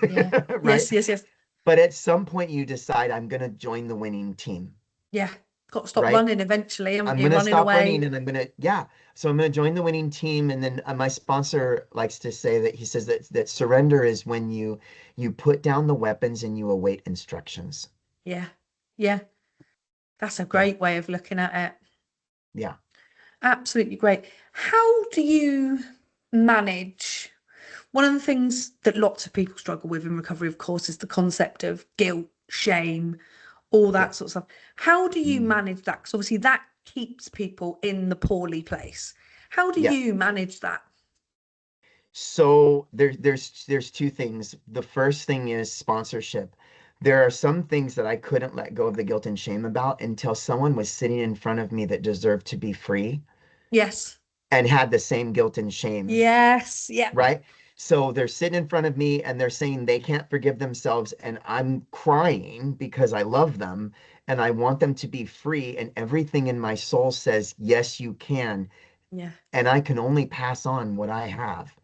yeah. Right? Yes, yes, yes. But at some point you decide, I'm going to join the winning team, Yeah. Got to stop right? running eventually, haven't I'm you? going to Running stop running away. and yeah. So I'm going to join the winning team. And then my sponsor likes to say that he says that surrender is when you put down the weapons and you await instructions. Yeah. Yeah. That's a Yeah. great way of looking at it. Yeah. Absolutely great. How do you manage? One of the things that lots of people struggle with in recovery, of course, is the concept of guilt, shame, all Yeah. that sort of stuff. How do you Mm. manage that? Because obviously that keeps people in the poorly place. How do Yeah. you manage that? So there's two things. The first thing is sponsorship. There are some things that I couldn't let go of the guilt and shame about until someone was sitting in front of me that deserved to be free Yes. and had the same guilt and shame, Yes. Yeah. right? So they're sitting in front of me and they're saying they can't forgive themselves, and I'm crying because I love them and I want them to be free, and everything in my soul says, yes, you can, Yeah. and I can only pass on what I have.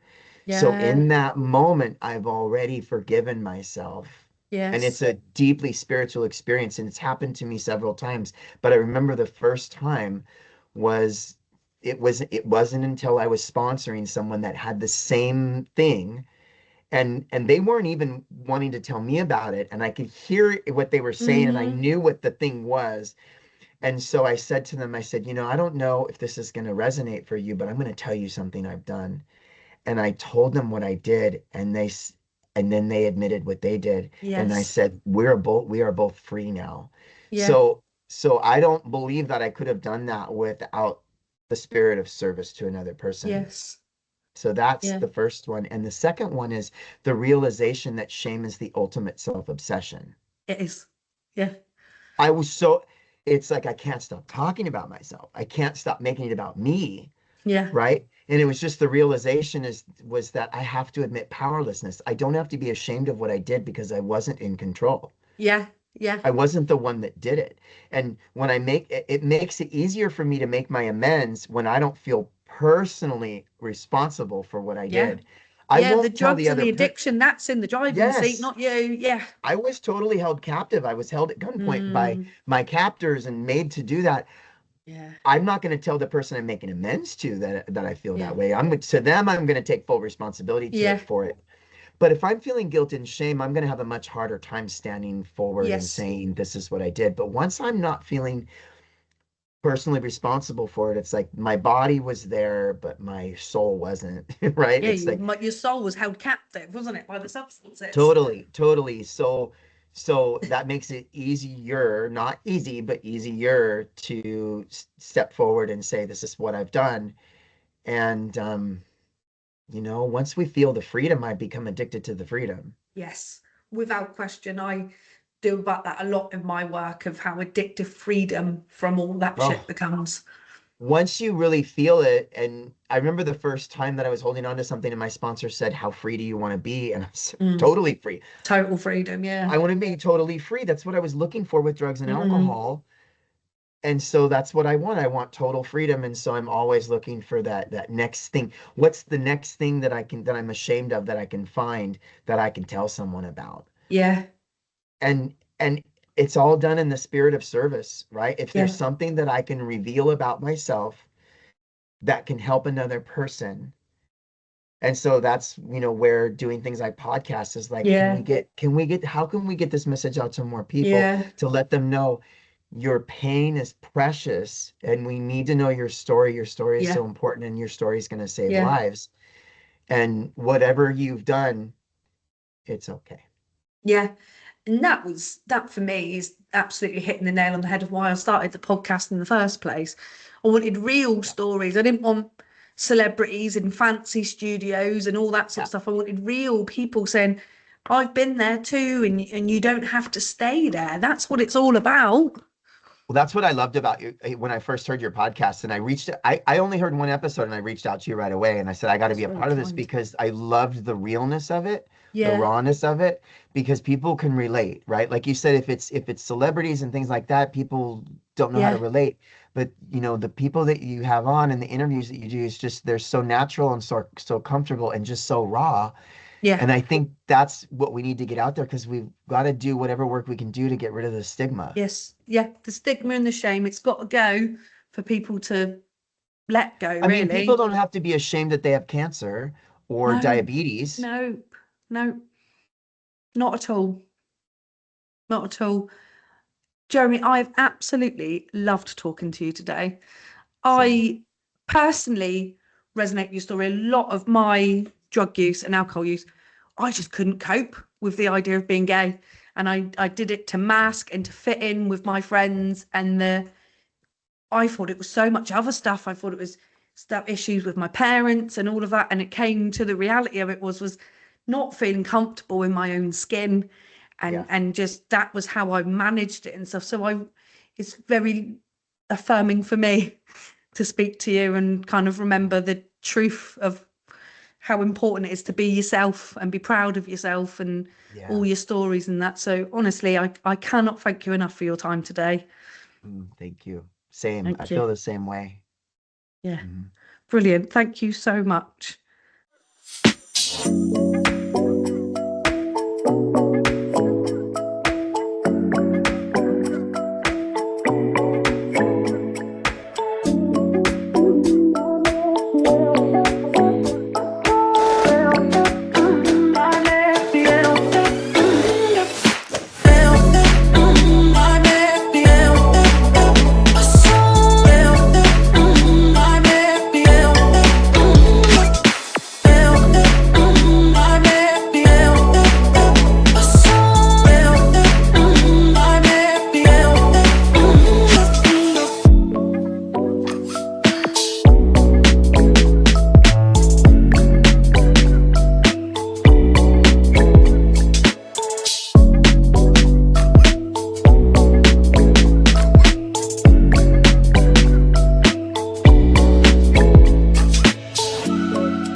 So Yeah. in that moment, I've already forgiven myself. And it's Yes. a deeply spiritual experience. And it's happened to me several times. But I remember the first time was it wasn't until I was sponsoring someone that had the same thing. And they weren't even wanting to tell me about it. And I could hear what they were saying, and I Mm-hmm. knew what the thing was. And so I said to them, I said, I don't know if this is going to resonate for you, but I'm going to tell you something I've done. And I told them what I did, and and then they admitted what they did. And I Yes. said, we are both free now. Yeah. So I don't believe that I could have done that without the spirit of service to another person. Yes. So that's Yeah. the first one. And the second one is the realization that shame is the ultimate self-obsession. It is. Yeah. I was so, it's like I can't stop talking about myself. I can't stop making it about me, Yeah. right? And it was just the realization was that I have to admit powerlessness. I don't have to be ashamed of what I did because I wasn't in control. Yeah. Yeah. I wasn't the one that did it. And when I make it, it makes it easier for me to make my amends when I don't feel personally responsible for what I Yeah. did. I Yeah. The won't tell the drugs and other the per addiction, that's in the driving seat, yes, not you. Yeah. I was totally held captive. I was held at gunpoint by Mm. my captors and made to do that. Yeah. I'm not going to tell the person I'm making amends to that I feel Yeah. that way. To them, I'm going to take full responsibility to Yeah. it for it. But if I'm feeling guilt and shame, I'm going to have a much harder time standing forward and Yes. saying this is what I did. But once I'm not feeling personally responsible for it, it's like my body was there, but my soul wasn't, right? Yeah. It's like Your soul was held captive, wasn't it, by the substances? totally, totally. So that makes it easier, not easy, but easier to step forward and say, this is what I've done. And once we feel the freedom, I become addicted to the freedom. Yes. Without question. I do about that a lot in my work of how addictive freedom from all that shit Oh, becomes. once you really feel it, and I remember the first time that I was holding on to something and my sponsor said, how free do you want to be? And I said, Mm. totally free. Total freedom. Yeah. I want to be totally free. That's what I was looking for with drugs and Mm. alcohol. And so that's what I want. I want total freedom. And so I'm always looking for that next thing. What's the next thing that that I'm ashamed of that I can find that I can tell someone about? Yeah. And it's all done in the spirit of service, right? If there's Yeah. something that I can reveal about myself that can help another person. And so that's, where doing things like podcasts is like, Yeah. how can we get this message out to more people Yeah. to let them know your pain is precious and we need to know your story. Your story is Yeah. so important and your story is going to save Yeah. lives. And whatever you've done, it's okay. Yeah. And that for me is absolutely hitting the nail on the head of why I started the podcast in the first place. I wanted real Yeah. stories. I didn't want celebrities in fancy studios and all that sort Yeah. of stuff. I wanted real people saying, I've been there too, and you don't have to stay there. That's what it's all about. Well, that's what I loved about you when I first heard your podcast. And I only heard one episode and I reached out to you right away. And I said, I got to That's be a very part of this kind. because I loved the realness of it, the Yeah. rawness of it, because people can relate, right? Like you said, if it's celebrities and things like that, people don't know how to Yeah. relate. But the people that you have on and the interviews that you do is just they're so natural and so comfortable and just so raw. Yeah. And I think that's what we need to get out there because we've got to do whatever work we can do to get rid of the stigma. Yes. Yeah. The stigma and the shame, it's got to go for people to let go, I mean, people really. don't have to be ashamed that they have cancer or No, diabetes. no, no, not at all. Not at all. Jeremy, I've absolutely loved talking to you today. Same. I personally resonate with your story. A lot of my drug use and alcohol use, I just couldn't cope with the idea of being gay. And I did it to mask and to fit in with my friends. And I thought it was so much other stuff. I thought it was stuff issues with my parents and all of that. And it came to the reality of it was not feeling comfortable in my own skin. Yeah. And just that was how I managed it and stuff. So it's very affirming for me to speak to you and kind of remember the truth of how important it is to be yourself and be proud of yourself and Yeah. all your stories and that. So honestly, I cannot thank you enough for your time today. Thank you. Same. I Thank you. feel the same way. Yeah, Mhm. brilliant. Thank you so much.